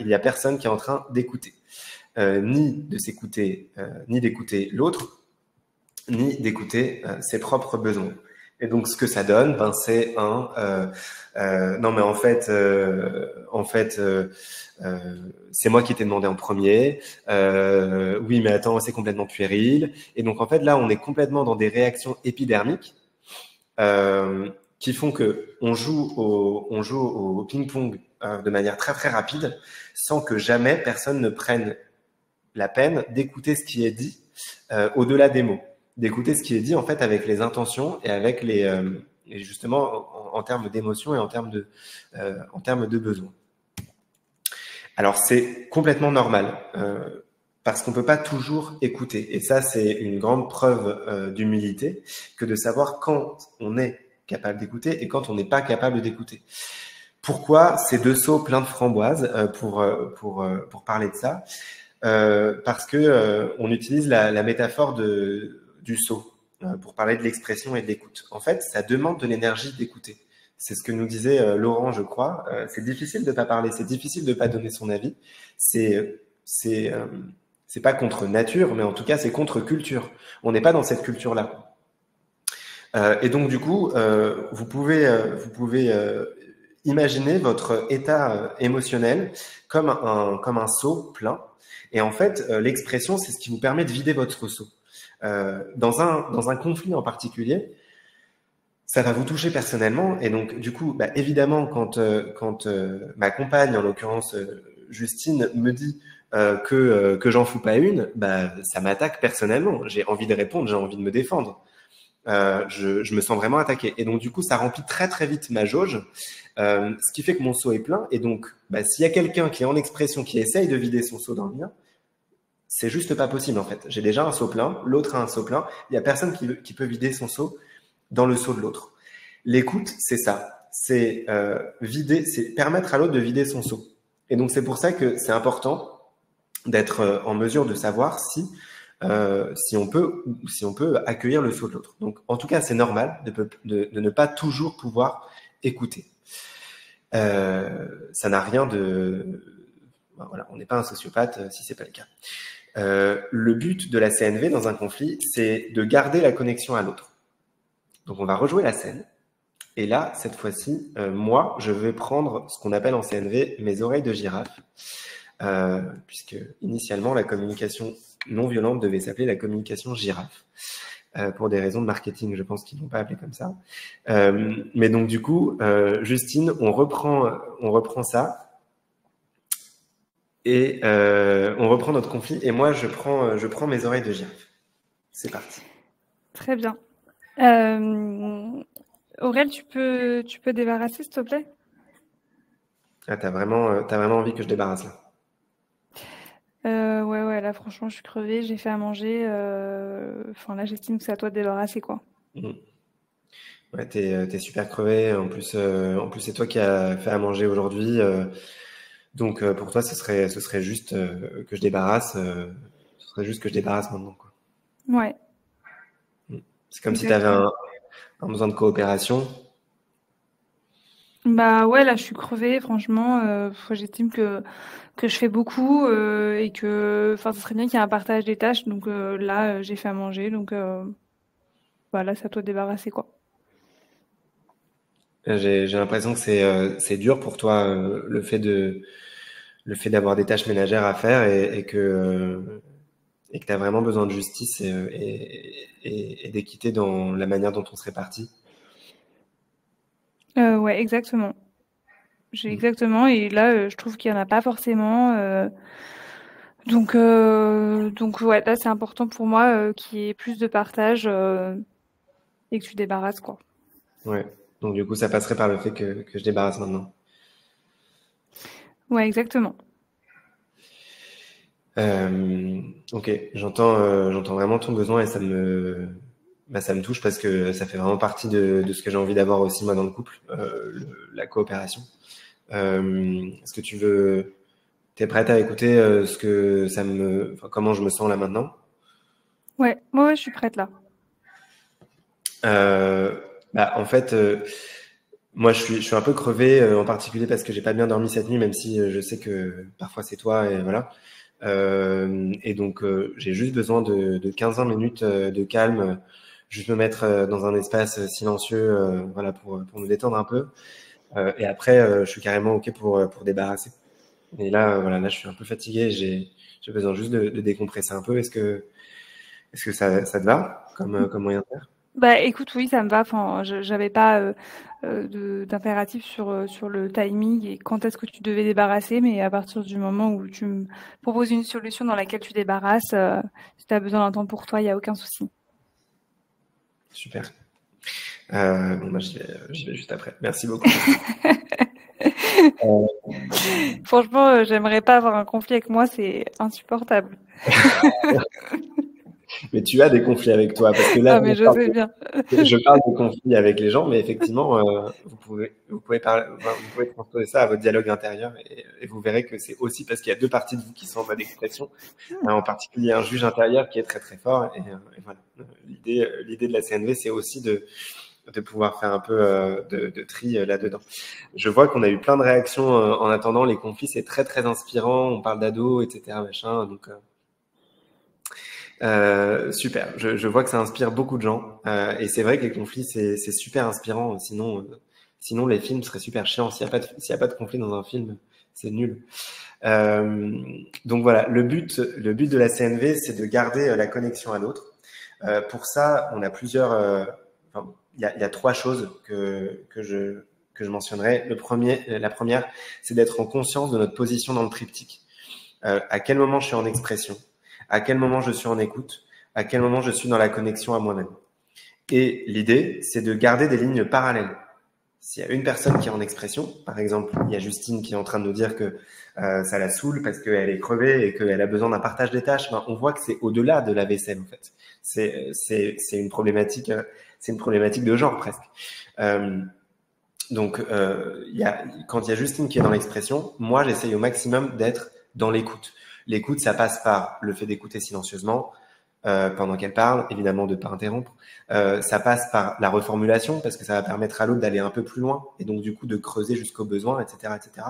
il y a personne qui est en train d'écouter, ni de s'écouter, ni d'écouter l'autre, ni d'écouter ses propres besoins. Et donc, ce que ça donne, c'est non, mais en fait, c'est moi qui t'ai demandé en premier. Oui, mais attends, c'est complètement puéril. Et donc, en fait, là, on est complètement dans des réactions épidermiques qui font que on joue au ping-pong de manière très très rapide, sans que jamais personne ne prenne la peine d'écouter ce qui est dit au-delà des mots, d'écouter ce qui est dit en fait avec les intentions et avec et justement en termes d'émotions et en termes de besoins. Alors c'est complètement normal parce qu'on peut pas toujours écouter, et ça c'est une grande preuve d'humilité que de savoir quand on est capable d'écouter et quand on n'est pas capable d'écouter. Pourquoi ces deux seaux pleins de framboises pour parler de ça? Parce que on utilise la métaphore du seau pour parler de l'expression et de l'écoute. En fait, ça demande de l'énergie d'écouter. C'est ce que nous disait Laurent, je crois. C'est difficile de pas parler, c'est difficile de pas donner son avis. C'est pas contre nature, mais en tout cas, c'est contre culture. On n'est pas dans cette culture-là. Et donc, du coup, vous pouvez imaginer votre état émotionnel comme un seau plein. Et en fait, l'expression, c'est ce qui vous permet de vider votre seau. Dans un conflit en particulier, ça va vous toucher personnellement. Et donc, du coup, évidemment, quand ma compagne, en l'occurrence Justine, me dit que j'en fous pas une, ça m'attaque personnellement. J'ai envie de répondre, j'ai envie de me défendre. Je me sens vraiment attaqué. Et donc, du coup, ça remplit très, très vite ma jauge, ce qui fait que mon seau est plein. Et donc, s'il y a quelqu'un qui est en expression, qui essaye de vider son seau dans le mien, c'est juste pas possible, en fait. J'ai déjà un seau plein, l'autre a un seau plein. Il y a personne qui peut vider son seau dans le seau de l'autre. L'écoute, c'est ça. C'est vider, c'est permettre à l'autre de vider son seau. Et donc, c'est pour ça que c'est important d'être en mesure de savoir si on peut accueillir le seau de l'autre. Donc, en tout cas, c'est normal de ne pas toujours pouvoir écouter. Ça n'a rien de... Voilà, on n'est pas un sociopathe si c'est pas le cas. Le but de la CNV dans un conflit, c'est de garder la connexion à l'autre. Donc, on va rejouer la scène. Et là, cette fois-ci, moi, je vais prendre ce qu'on appelle en CNV mes oreilles de girafe, puisque initialement, la communication non violente devait s'appeler la communication girafe, pour des raisons de marketing, je pense qu'ils ne l'ont pas appelé comme ça. Mais donc, du coup, Justine, on reprend ça, et on reprend notre conflit, et moi, je prends mes oreilles de girafe. C'est parti. Très bien. Aurel, tu peux débarrasser, s'il te plaît? Ah, t'as vraiment envie que je débarrasse là? Ouais, là, franchement, je suis crevée, j'ai fait à manger. Enfin, là, j'estime que c'est à toi de débarrasser, quoi. Ouais, t'es super crevé. En plus, c'est toi qui as fait à manger aujourd'hui. Donc, pour toi, ce serait juste que je débarrasse. Ce serait juste que je débarrasse maintenant, quoi. Ouais. C'est comme si tu avais un besoin de coopération. Ouais, là, je suis crevée, franchement. J'estime que je fais beaucoup et que, ce serait bien qu'il y ait un partage des tâches. Donc là, j'ai fait à manger. Donc, là, c'est à toi de débarrasser, quoi. J'ai l'impression que c'est dur pour toi le fait d'avoir des tâches ménagères à faire et que tu as vraiment besoin de justice et d'équité dans la manière dont on se répartit. Ouais, exactement. Exactement. Et là, je trouve qu'il n'y en a pas forcément. Donc ouais, là, c'est important pour moi qu'il y ait plus de partage et que tu débarrasses, quoi. Ouais. Donc, du coup, ça passerait par le fait que je débarrasse maintenant. Ouais, exactement. Ok, j'entends vraiment ton besoin et ça me touche parce que ça fait vraiment partie de ce que j'ai envie d'avoir aussi moi dans le couple, la coopération. Est-ce que t'es prête à écouter comment je me sens là maintenant? Ouais, je suis prête là. En fait, moi je suis un peu crevé, en particulier parce que j'ai pas bien dormi cette nuit, même si je sais que parfois c'est toi et voilà. Et donc j'ai juste besoin de 15-20 minutes de calme, juste me mettre dans un espace silencieux, voilà, pour me détendre un peu. Et après, je suis carrément ok pour débarrasser. Et là, voilà, là je suis un peu fatigué, j'ai besoin juste de décompresser un peu. Est-ce que ça te va comme moyen de faire? Écoute, oui, ça me va. Enfin, j'avais pas d'impératif sur le timing et quand est-ce que tu devais débarrasser, mais à partir du moment où tu me proposes une solution dans laquelle tu débarrasses, si tu as besoin d'un temps pour toi, il n'y a aucun souci. Super. J'y vais juste après. Merci beaucoup. Franchement, j'aimerais pas avoir un conflit avec moi, c'est insupportable. Mais tu as des conflits avec toi, parce que là, mais je sais bien. Je parle de conflits avec les gens, mais effectivement, vous pouvez transposer ça à votre dialogue intérieur et vous verrez que c'est aussi parce qu'il y a deux parties de vous qui sont en mode expression, en particulier un juge intérieur qui est très très fort. Et voilà, l'idée de la CNV, c'est aussi de pouvoir faire un peu de tri là-dedans. Je vois qu'on a eu plein de réactions en attendant. Les conflits, c'est très, très inspirant. On parle d'ados, etc. Machin, donc, super. Je vois que ça inspire beaucoup de gens. Et c'est vrai que les conflits, c'est super inspirant. Sinon, les films seraient super chiants. S'il y a pas de conflit dans un film, c'est nul. Donc voilà, le but de la CNV, c'est de garder la connexion à l'autre. Pour ça, on a plusieurs. Il y a 3 choses que je mentionnerai. La première, c'est d'être en conscience de notre position dans le triptyque. À quel moment je suis en expression, à quel moment je suis en écoute, à quel moment je suis dans la connexion à moi-même. Et l'idée, c'est de garder des lignes parallèles. S'il y a une personne qui est en expression, par exemple, il y a Justine qui est en train de nous dire que ça la saoule parce qu'elle est crevée et qu'elle a besoin d'un partage des tâches, on voit que c'est au-delà de la vaisselle, en fait. C'est une problématique, de genre presque. Donc, quand il y a Justine qui est dans l'expression, moi, j'essaye au maximum d'être dans l'écoute. L'écoute, ça passe par le fait d'écouter silencieusement pendant qu'elle parle, évidemment de ne pas interrompre. Ça passe par la reformulation parce que ça va permettre à l'autre d'aller un peu plus loin et donc du coup de creuser jusqu'au besoin, etc., etc.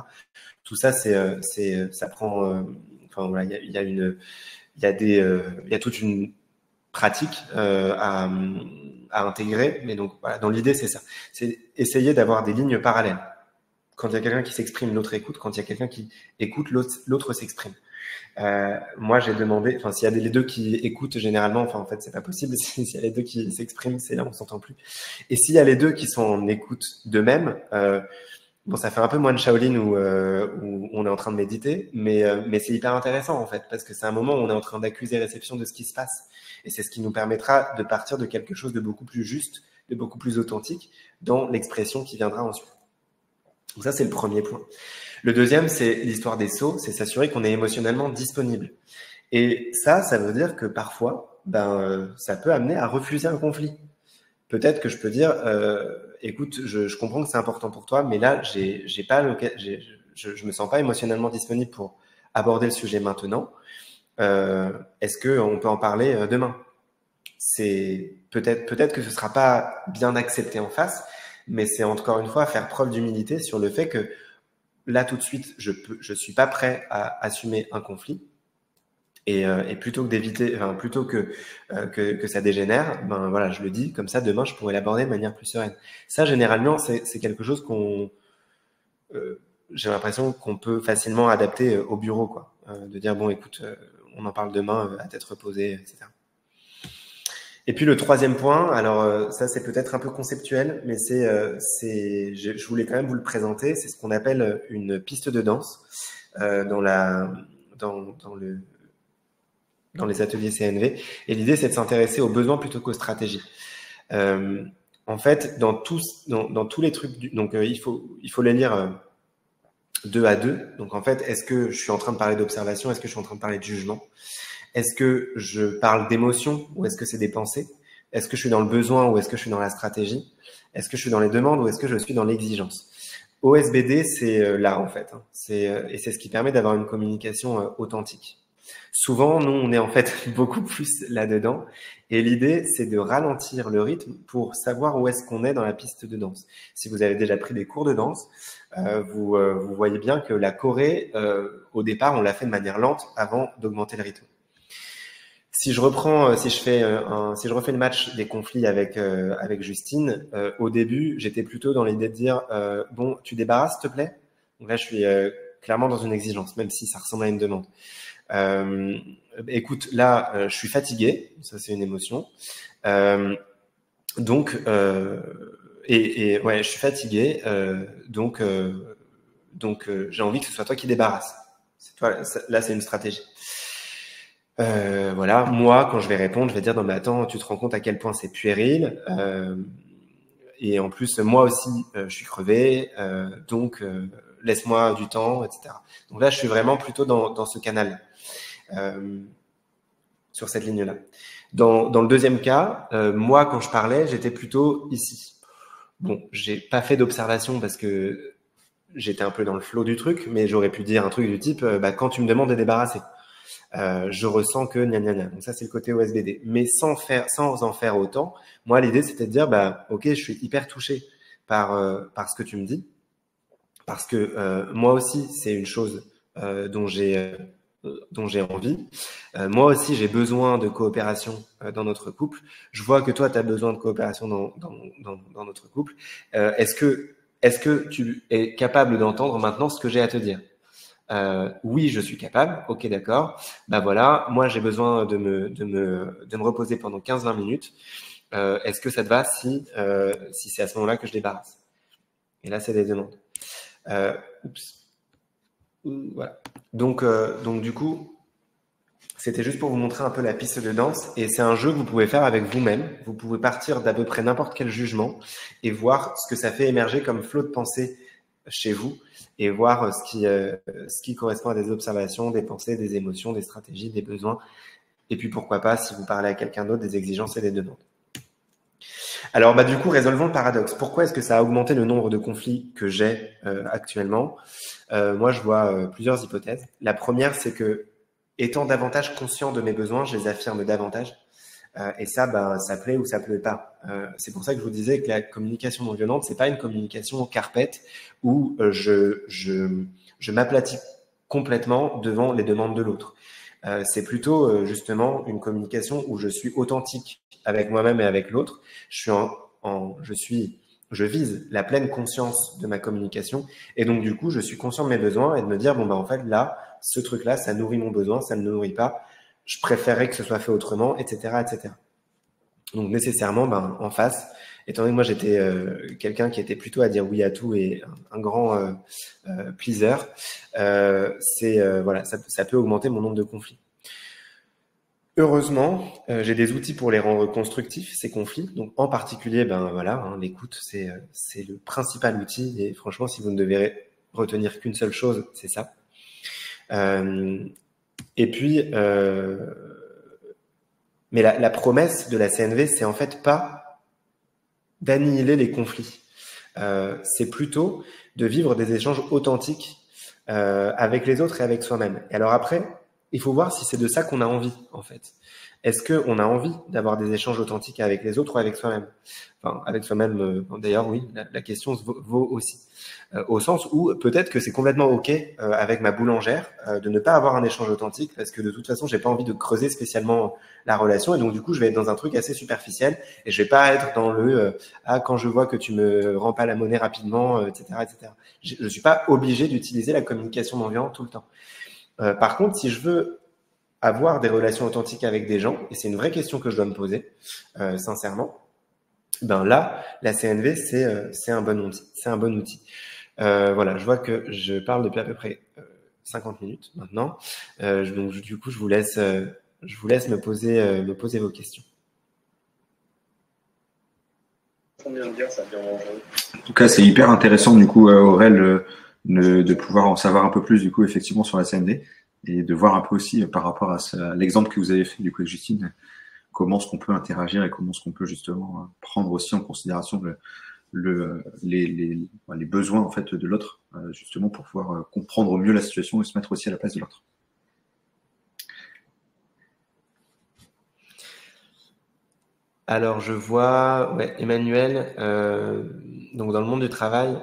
Tout ça, ça prend. Enfin voilà, il y a toute une pratique à intégrer, mais donc voilà, dans l'idée c'est ça, c'est essayer d'avoir des lignes parallèles. Quand il y a quelqu'un qui s'exprime, l'autre écoute. Quand il y a quelqu'un qui écoute, l'autre s'exprime. Moi, j'ai demandé, s'il y a les deux qui écoutent généralement, en fait, c'est pas possible. S'il y a les deux qui s'expriment, c'est là, on s'entend plus. Et s'il y a les deux qui sont en écoute d'eux-mêmes, ça fait un peu moins de Shaolin où on est en train de méditer, mais c'est hyper intéressant, en fait, parce que c'est un moment où on est en train d'accuser réception de ce qui se passe. Et c'est ce qui nous permettra de partir de quelque chose de beaucoup plus juste, de beaucoup plus authentique dans l'expression qui viendra ensuite. Donc ça, c'est le premier point. Le deuxième, c'est l'histoire des sauts, c'est s'assurer qu'on est émotionnellement disponible. Et ça veut dire que parfois, ça peut amener à refuser un conflit. Peut-être que je peux dire, écoute, je comprends que c'est important pour toi, mais là, je me sens pas émotionnellement disponible pour aborder le sujet maintenant. Est-ce qu'on peut en parler demain? C'est peut-être que ce sera pas bien accepté en face, mais c'est encore une fois faire preuve d'humilité sur le fait que là tout de suite je suis pas prêt à assumer un conflit et plutôt que d'éviter, plutôt que ça dégénère, voilà, je le dis comme ça, demain je pourrais l'aborder de manière plus sereine. Ça généralement c'est quelque chose j'ai l'impression qu'on peut facilement adapter au bureau, quoi, de dire bon écoute, on en parle demain à tête reposée, etc. Et puis le troisième point, alors ça c'est peut-être un peu conceptuel, mais je voulais quand même vous le présenter. C'est ce qu'on appelle une piste de danse dans les ateliers CNV. Et l'idée c'est de s'intéresser aux besoins plutôt qu'aux stratégies. En fait, dans tous les trucs, donc il faut les lire 2 à 2. Donc en fait, est-ce que je suis en train de parler d'observation? Est-ce que je suis en train de parler de jugement? Est-ce que je parle d'émotion ou est-ce que c'est des pensées? Est-ce que je suis dans le besoin ou est-ce que je suis dans la stratégie? Est-ce que je suis dans les demandes ou est-ce que je suis dans l'exigence? OSBD, c'est là en fait. Et c'est ce qui permet d'avoir une communication authentique. Souvent, nous, on est en fait beaucoup plus là-dedans. Et l'idée, c'est de ralentir le rythme pour savoir où est-ce qu'on est dans la piste de danse. Si vous avez déjà pris des cours de danse, vous voyez bien que la choré, au départ, on l'a fait de manière lente avant d'augmenter le rythme. Si je refais le match des conflits avec Justine, au début, j'étais plutôt dans l'idée de dire bon, tu débarrasses, s'il te plaît. Donc là, je suis clairement dans une exigence, même si ça ressemble à une demande. Écoute, là, je suis fatigué, ça c'est une émotion. Donc, je suis fatigué, donc j'ai envie que ce soit toi qui débarrasse. C'est toi, là, c'est une stratégie. Voilà, moi, quand je vais répondre, je vais dire non mais attends, tu te rends compte à quel point c'est puéril, et en plus moi aussi je suis crevé, donc laisse-moi du temps, etc. Donc là, je suis vraiment plutôt dans ce canal, sur cette ligne-là. Dans le deuxième cas, moi quand je parlais, j'étais plutôt ici. Bon, j'ai pas fait d'observation parce que j'étais un peu dans le flow du truc, mais j'aurais pu dire un truc du type quand tu me demandes de débarrasser. je ressens que gna gna gna. Donc ça, c'est le côté OSBD. Mais sans en faire autant, moi, l'idée, c'était de dire, bah, ok, je suis hyper touché par ce que tu me dis, parce que moi aussi, c'est une chose dont j'ai envie. Moi aussi, j'ai besoin de coopération dans notre couple. Je vois que toi, tu as besoin de coopération dans notre couple. Est-ce que tu es capable d'entendre maintenant ce que j'ai à te dire? Oui, je suis capable. Ok, d'accord. Bah voilà, moi j'ai besoin de me reposer pendant 15-20 minutes. Est-ce que ça te va si c'est à ce moment-là que je débarrasse? Et là, c'est des demandes. Voilà. Donc du coup, c'était juste pour vous montrer un peu la piste de danse. Et c'est un jeu que vous pouvez faire avec vous-même. Vous pouvez partir d'à peu près n'importe quel jugement et voir ce que ça fait émerger comme flot de pensée chez vous et voir ce qui correspond à des observations, des pensées, des émotions, des stratégies, des besoins. Et puis pourquoi pas, si vous parlez à quelqu'un d'autre, des exigences et des demandes. Alors, bah, du coup, résolvons le paradoxe. Pourquoi est-ce que ça a augmenté le nombre de conflits que j'ai actuellement? Moi, je vois plusieurs hypothèses. La première, c'est que, étant davantage conscient de mes besoins, je les affirme davantage. Et ça, bah, ça plaît ou ça plaît pas. C'est pour ça que je vous disais que la communication non violente, c'est pas une communication carpette où je m'aplatis complètement devant les demandes de l'autre. C'est plutôt justement une communication où je suis authentique avec moi-même et avec l'autre. Je vise la pleine conscience de ma communication et donc du coup, je suis conscient de mes besoins et de me dire bon bah en fait là, ce truc-là, ça nourrit mon besoin, ça ne me nourrit pas. Je préférerais que ce soit fait autrement, etc., etc. Donc nécessairement, ben en face, étant donné que moi j'étais quelqu'un qui était plutôt à dire oui à tout et un grand pleaser, voilà, ça peut augmenter mon nombre de conflits. Heureusement, j'ai des outils pour les rendre constructifs, ces conflits. Donc, en particulier, ben voilà, hein, l'écoute, c'est le principal outil. Et franchement, si vous ne devez retenir qu'une seule chose, c'est ça. Et puis, mais la promesse de la CNV, c'est en fait pas d'annihiler les conflits. C'est plutôt de vivre des échanges authentiques avec les autres et avec soi-même. Et alors après, il faut voir si c'est de ça qu'on a envie, en fait. Est-ce qu'on a envie d'avoir des échanges authentiques avec les autres ou avec soi-même? Enfin, avec soi-même, d'ailleurs, oui, la question vaut aussi. Au sens où peut-être que c'est complètement OK avec ma boulangère de ne pas avoir un échange authentique parce que de toute façon, j'ai pas envie de creuser spécialement la relation et donc du coup, je vais être dans un truc assez superficiel et je vais pas être dans le quand je vois que tu me rends pas la monnaie rapidement, etc., etc. Je suis pas obligé d'utiliser la communication non violente tout le temps. Par contre, si je veux avoir des relations authentiques avec des gens, et c'est une vraie question que je dois me poser, sincèrement, ben là, la CNV, c'est un bon outil. C'est un bon outil. Voilà, je vois que je parle depuis à peu près 50 minutes maintenant. Donc, du coup, je vous laisse me poser vos questions. En tout cas, c'est hyper intéressant, du coup, Aurel, de pouvoir en savoir un peu plus, du coup, effectivement, sur la CNV et de voir un peu aussi par rapport à l'exemple que vous avez fait, du coup, avec Justine, comment est-ce qu'on peut interagir et comment est-ce qu'on peut justement prendre aussi en considération les besoins, en fait, de l'autre, justement, pour pouvoir comprendre mieux la situation et se mettre aussi à la place de l'autre. Alors, je vois, ouais, Emmanuel, donc dans le monde du travail,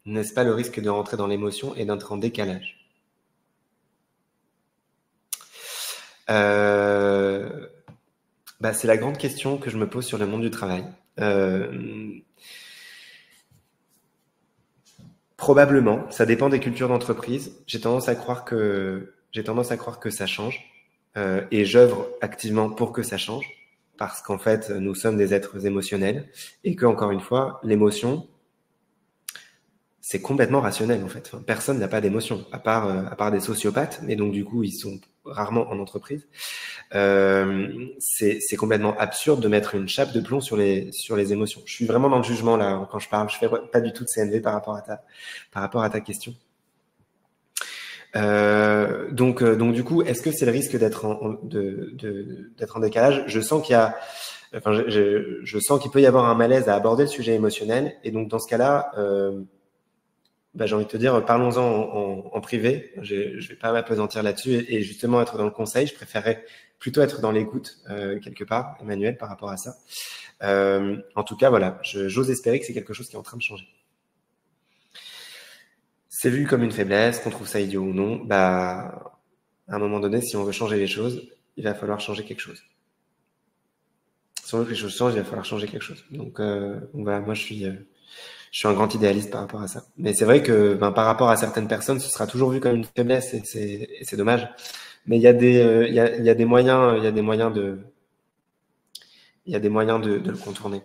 n'est-ce pas le risque de rentrer dans l'émotion et d'entrer en décalage? Bah, c'est la grande question que je me pose sur le monde du travail. Probablement, ça dépend des cultures d'entreprise. J'ai tendance à croire que ça change et j'œuvre activement pour que ça change parce qu'en fait, nous sommes des êtres émotionnels et que, encore une fois, l'émotion, c'est complètement rationnel en fait. Enfin, personne n'a pas d'émotion, à part des sociopathes, mais donc du coup ils sont rarement en entreprise. C'est complètement absurde de mettre une chape de plomb sur les émotions. Je suis vraiment dans le jugement là quand je parle. Je fais pas du tout de CNV par rapport à ta question. Donc du coup, est-ce que c'est le risque d'être en décalage? Je sens qu'il y a, enfin, je sens qu'il peut y avoir un malaise à aborder le sujet émotionnel, et donc dans ce cas-là. j'ai envie de te dire, parlons-en en privé. Je vais pas m'appesantir là-dessus et justement être dans le conseil. Je préférerais plutôt être dans l'écoute quelque part, Emmanuel, par rapport à ça. En tout cas, voilà, j'ose espérer que c'est quelque chose qui est en train de changer. C'est vu comme une faiblesse, qu'on trouve ça idiot ou non. À un moment donné, si on veut changer les choses, il va falloir changer quelque chose. Si on veut que les choses changent, il va falloir changer quelque chose. Donc voilà, moi je suis un grand idéaliste par rapport à ça. Mais c'est vrai que par rapport à certaines personnes, ce sera toujours vu comme une faiblesse et c'est dommage. Mais il y a des moyens de le contourner.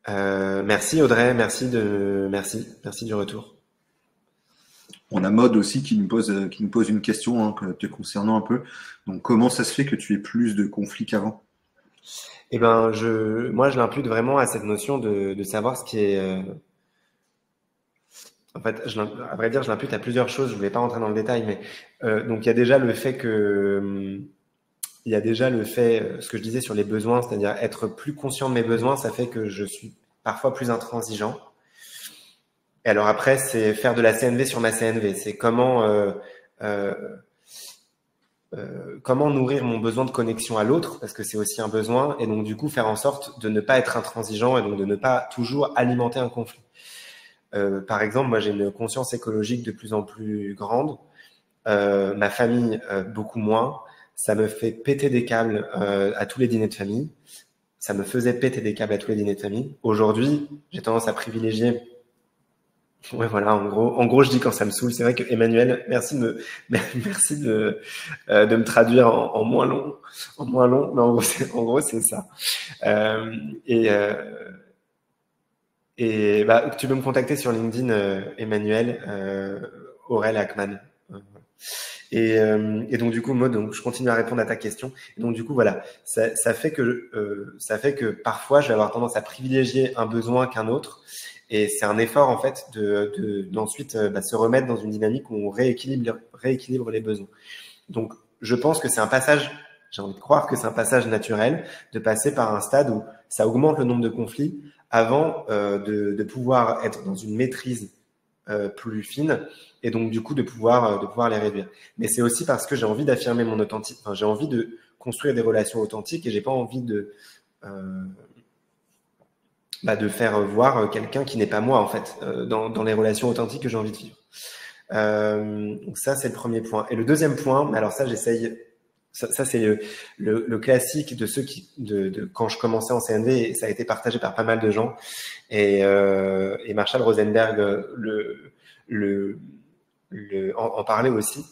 Merci Audrey, merci du retour. On a Maud aussi qui nous pose une question te concernant un peu. Donc, comment ça se fait que tu aies plus de conflits qu'avant? Eh ben, moi, je l'impute vraiment à cette notion de savoir ce qui est. En fait, à vrai dire, je l'impute à plusieurs choses. Je ne vais pas rentrer dans le détail, mais donc il y a déjà le fait ce que je disais sur les besoins, c'est-à-dire être plus conscient de mes besoins, ça fait que je suis parfois plus intransigeant. Et alors après, c'est faire de la CNV sur ma CNV. C'est comment nourrir mon besoin de connexion à l'autre, parce que c'est aussi un besoin, et donc du coup faire en sorte de ne pas être intransigeant et donc de ne pas toujours alimenter un conflit. Par exemple, moi j'ai une conscience écologique de plus en plus grande, ma famille beaucoup moins. Ça me fait péter des câbles à tous les dîners de famille. Ça me faisait péter des câbles à tous les dîners de famille. Aujourd'hui, j'ai tendance à privilégier. Ouais, voilà, en gros, je dis quand ça me saoule. C'est vrai que Emmanuel, merci de me traduire en moins long, mais en gros, c'est ça. Tu peux me contacter sur LinkedIn, Emmanuel, Aurel Ackman. Et donc du coup, Maud, donc je continue à répondre à ta question. Et donc du coup, voilà, ça fait que parfois, je vais avoir tendance à privilégier un besoin qu'un autre. Et c'est un effort en fait d'ensuite se remettre dans une dynamique où on rééquilibre les besoins. Donc je pense que c'est un passage, j'ai envie de croire que c'est un passage naturel de passer par un stade où ça augmente le nombre de conflits avant de pouvoir être dans une maîtrise plus fine et donc du coup de pouvoir les réduire. Mais c'est aussi parce que j'ai envie d'affirmer mon authentique, enfin, j'ai envie de construire des relations authentiques et j'ai pas envie de faire voir quelqu'un qui n'est pas moi en fait dans les relations authentiques que j'ai envie de vivre. Donc ça c'est le premier point. Et le deuxième point, mais alors ça j'essaye, ça c'est le classique de ceux de quand je commençais en CNV et ça a été partagé par pas mal de gens et Marshall Rosenberg en parlait aussi.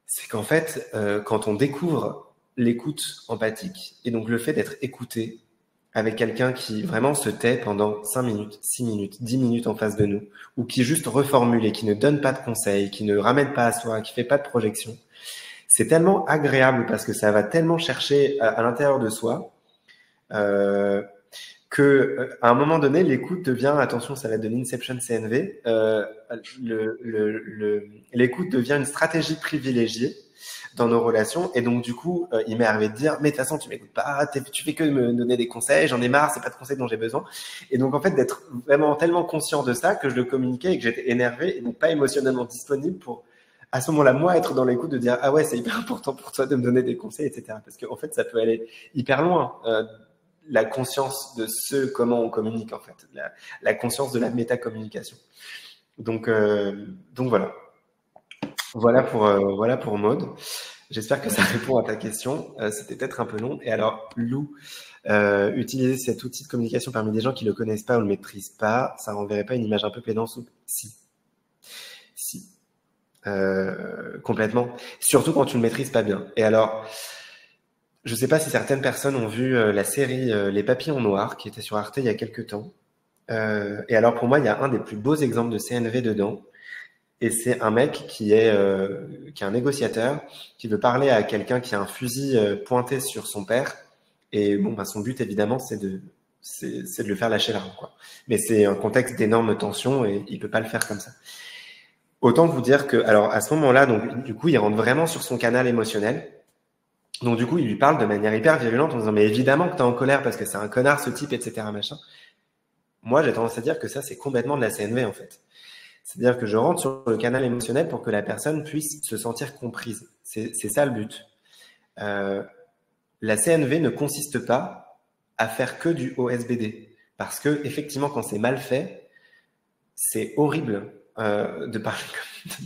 C'est qu'en fait quand on découvre l'écoute empathique et donc le fait d'être écouté avec quelqu'un qui vraiment se tait pendant 5 minutes, 6 minutes, 10 minutes en face de nous, ou qui juste reformule et qui ne donne pas de conseils, qui ne ramène pas à soi, qui fait pas de projection, c'est tellement agréable parce que ça va tellement chercher à l'intérieur de soi que à un moment donné, l'écoute devient, attention, ça va être de l'inception CNV, l'écoute devient une stratégie privilégiée dans nos relations et donc du coup il m'est arrivé de dire mais de toute façon tu m'écoutes pas, tu fais que me donner des conseils, j'en ai marre, c'est pas de conseils dont j'ai besoin. Et donc en fait d'être vraiment tellement conscient de ça que je le communiquais et que j'étais énervé et donc pas émotionnellement disponible pour à ce moment-là moi être dans l'écoute de dire ah ouais c'est hyper important pour toi de me donner des conseils, etc. Parce qu'en fait ça peut aller hyper loin, la conscience de comment on communique en fait, la conscience de la métacommunication. Donc voilà pour Maud. J'espère que ça répond à ta question. C'était peut-être un peu long. Et alors, Lou, utiliser cet outil de communication parmi des gens qui ne le connaissent pas ou ne le maîtrisent pas, ça renverrait pas une image un peu pédante? Si. Complètement. Surtout quand tu ne le maîtrises pas bien. Et alors, je ne sais pas si certaines personnes ont vu la série Les Papillons Noirs qui était sur Arte il y a quelques temps. Et alors, pour moi, il y a un des plus beaux exemples de CNV dedans. Et c'est un mec qui est un négociateur, qui veut parler à quelqu'un qui a un fusil pointé sur son père. Et bon, son but évidemment, c'est de le faire lâcher l'arme, quoi. Mais c'est un contexte d'énorme tension et il peut pas le faire comme ça. Autant vous dire que, alors à ce moment-là, donc du coup, il rentre vraiment sur son canal émotionnel. Donc du coup, il lui parle de manière hyper virulente en disant mais évidemment que t'es en colère parce que c'est un connard ce type, etc. machin. moi, j'ai tendance à dire que ça, c'est complètement de la CNV, en fait. C'est-à-dire que je rentre sur le canal émotionnel pour que la personne puisse se sentir comprise. C'est ça le but. La CNV ne consiste pas à faire que du OSBD. Parce que, effectivement, quand c'est mal fait, c'est horrible de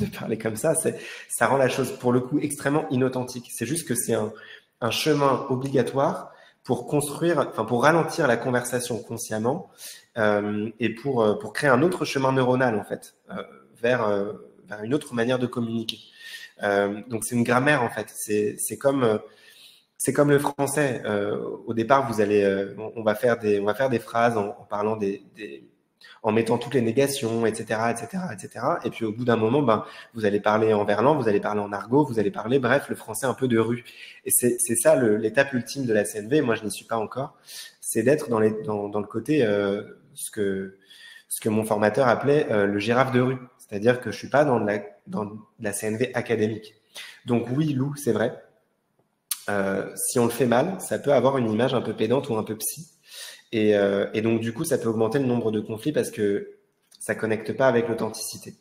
parler comme ça. Ça rend la chose, pour le coup, extrêmement inauthentique. C'est juste que c'est un chemin obligatoire pour construire, enfin pour ralentir la conversation consciemment et pour créer un autre chemin neuronal en fait vers une autre manière de communiquer. Donc c'est une grammaire en fait. C'est comme le français. Au départ, vous allez, on va faire des phrases en parlant en mettant toutes les négations, etc., etc., etc. Et puis au bout d'un moment, ben, vous allez parler en verlan, vous allez parler en argot, vous allez parler, bref, le français un peu de rue. Et c'est ça l'étape ultime de la CNV. Moi, je n'y suis pas encore. C'est d'être dans le côté ce que mon formateur appelait le girafe de rue. C'est-à-dire que je suis pas dans la CNV académique. Donc oui, Lou, c'est vrai. Si on le fait mal, ça peut avoir une image un peu pédante ou un peu psy. Et donc, du coup, ça peut augmenter le nombre de conflits parce que ça connecte pas avec l'authenticité.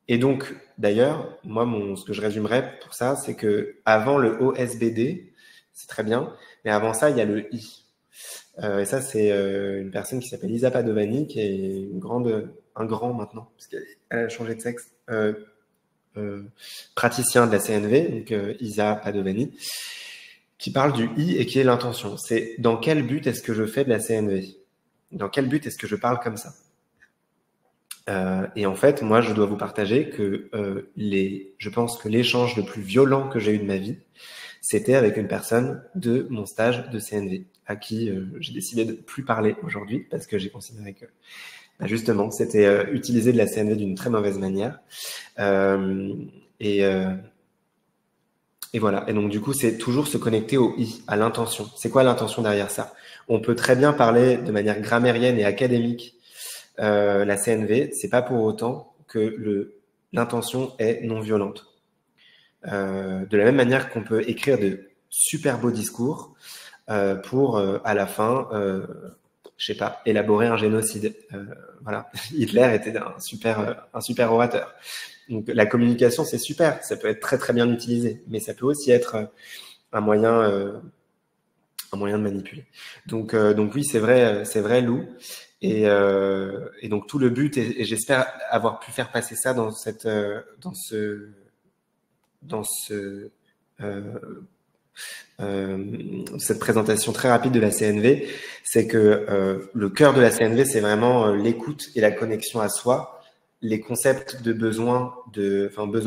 Et donc, d'ailleurs, moi, ce que je résumerais pour ça, c'est que avant le OSBD, c'est très bien, mais avant ça, il y a le I. Et ça, c'est une personne qui s'appelle Isa Padovani, qui est un grand maintenant, parce qu'elle a changé de sexe, praticien de la CNV, donc Isa Padovani, qui parle du I et qui est l'intention. C'est dans quel but est-ce que je fais de la CNV? Dans quel but est-ce que je parle comme ça? Et en fait, moi, je dois vous partager que je pense que l'échange le plus violent que j'ai eu de ma vie, c'était avec une personne de mon stage de CNV, à qui j'ai décidé de plus parler aujourd'hui parce que j'ai considéré que justement, c'était utiliser de la CNV d'une très mauvaise manière. Et voilà. Et donc, du coup, c'est toujours se connecter au I, à l'intention. C'est quoi l'intention derrière ça? On peut très bien parler de manière grammairienne et académique la CNV. C'est pas pour autant que l'intention est non violente. De la même manière qu'on peut écrire de super beaux discours pour, à la fin, je sais pas, élaborer un génocide. Voilà. Hitler était un super orateur. Donc, la communication, c'est super. Ça peut être très, très bien utilisé. Mais ça peut aussi être un moyen de manipuler. Donc oui, c'est vrai, Lou. Et donc, tout le but, et j'espère avoir pu faire passer ça dans cette présentation très rapide de la CNV, c'est que le cœur de la CNV, c'est vraiment l'écoute et la connexion à soi, les concepts de besoin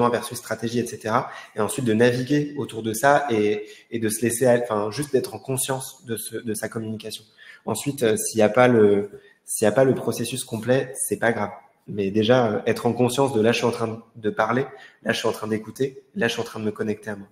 versus stratégie, etc. Et ensuite de naviguer autour de ça et de se laisser, juste d'être en conscience de sa communication. Ensuite, s'il n'y a pas le processus complet, c'est pas grave. Mais déjà, être en conscience de là, je suis en train de parler, là, je suis en train d'écouter, là, je suis en train de me connecter à moi.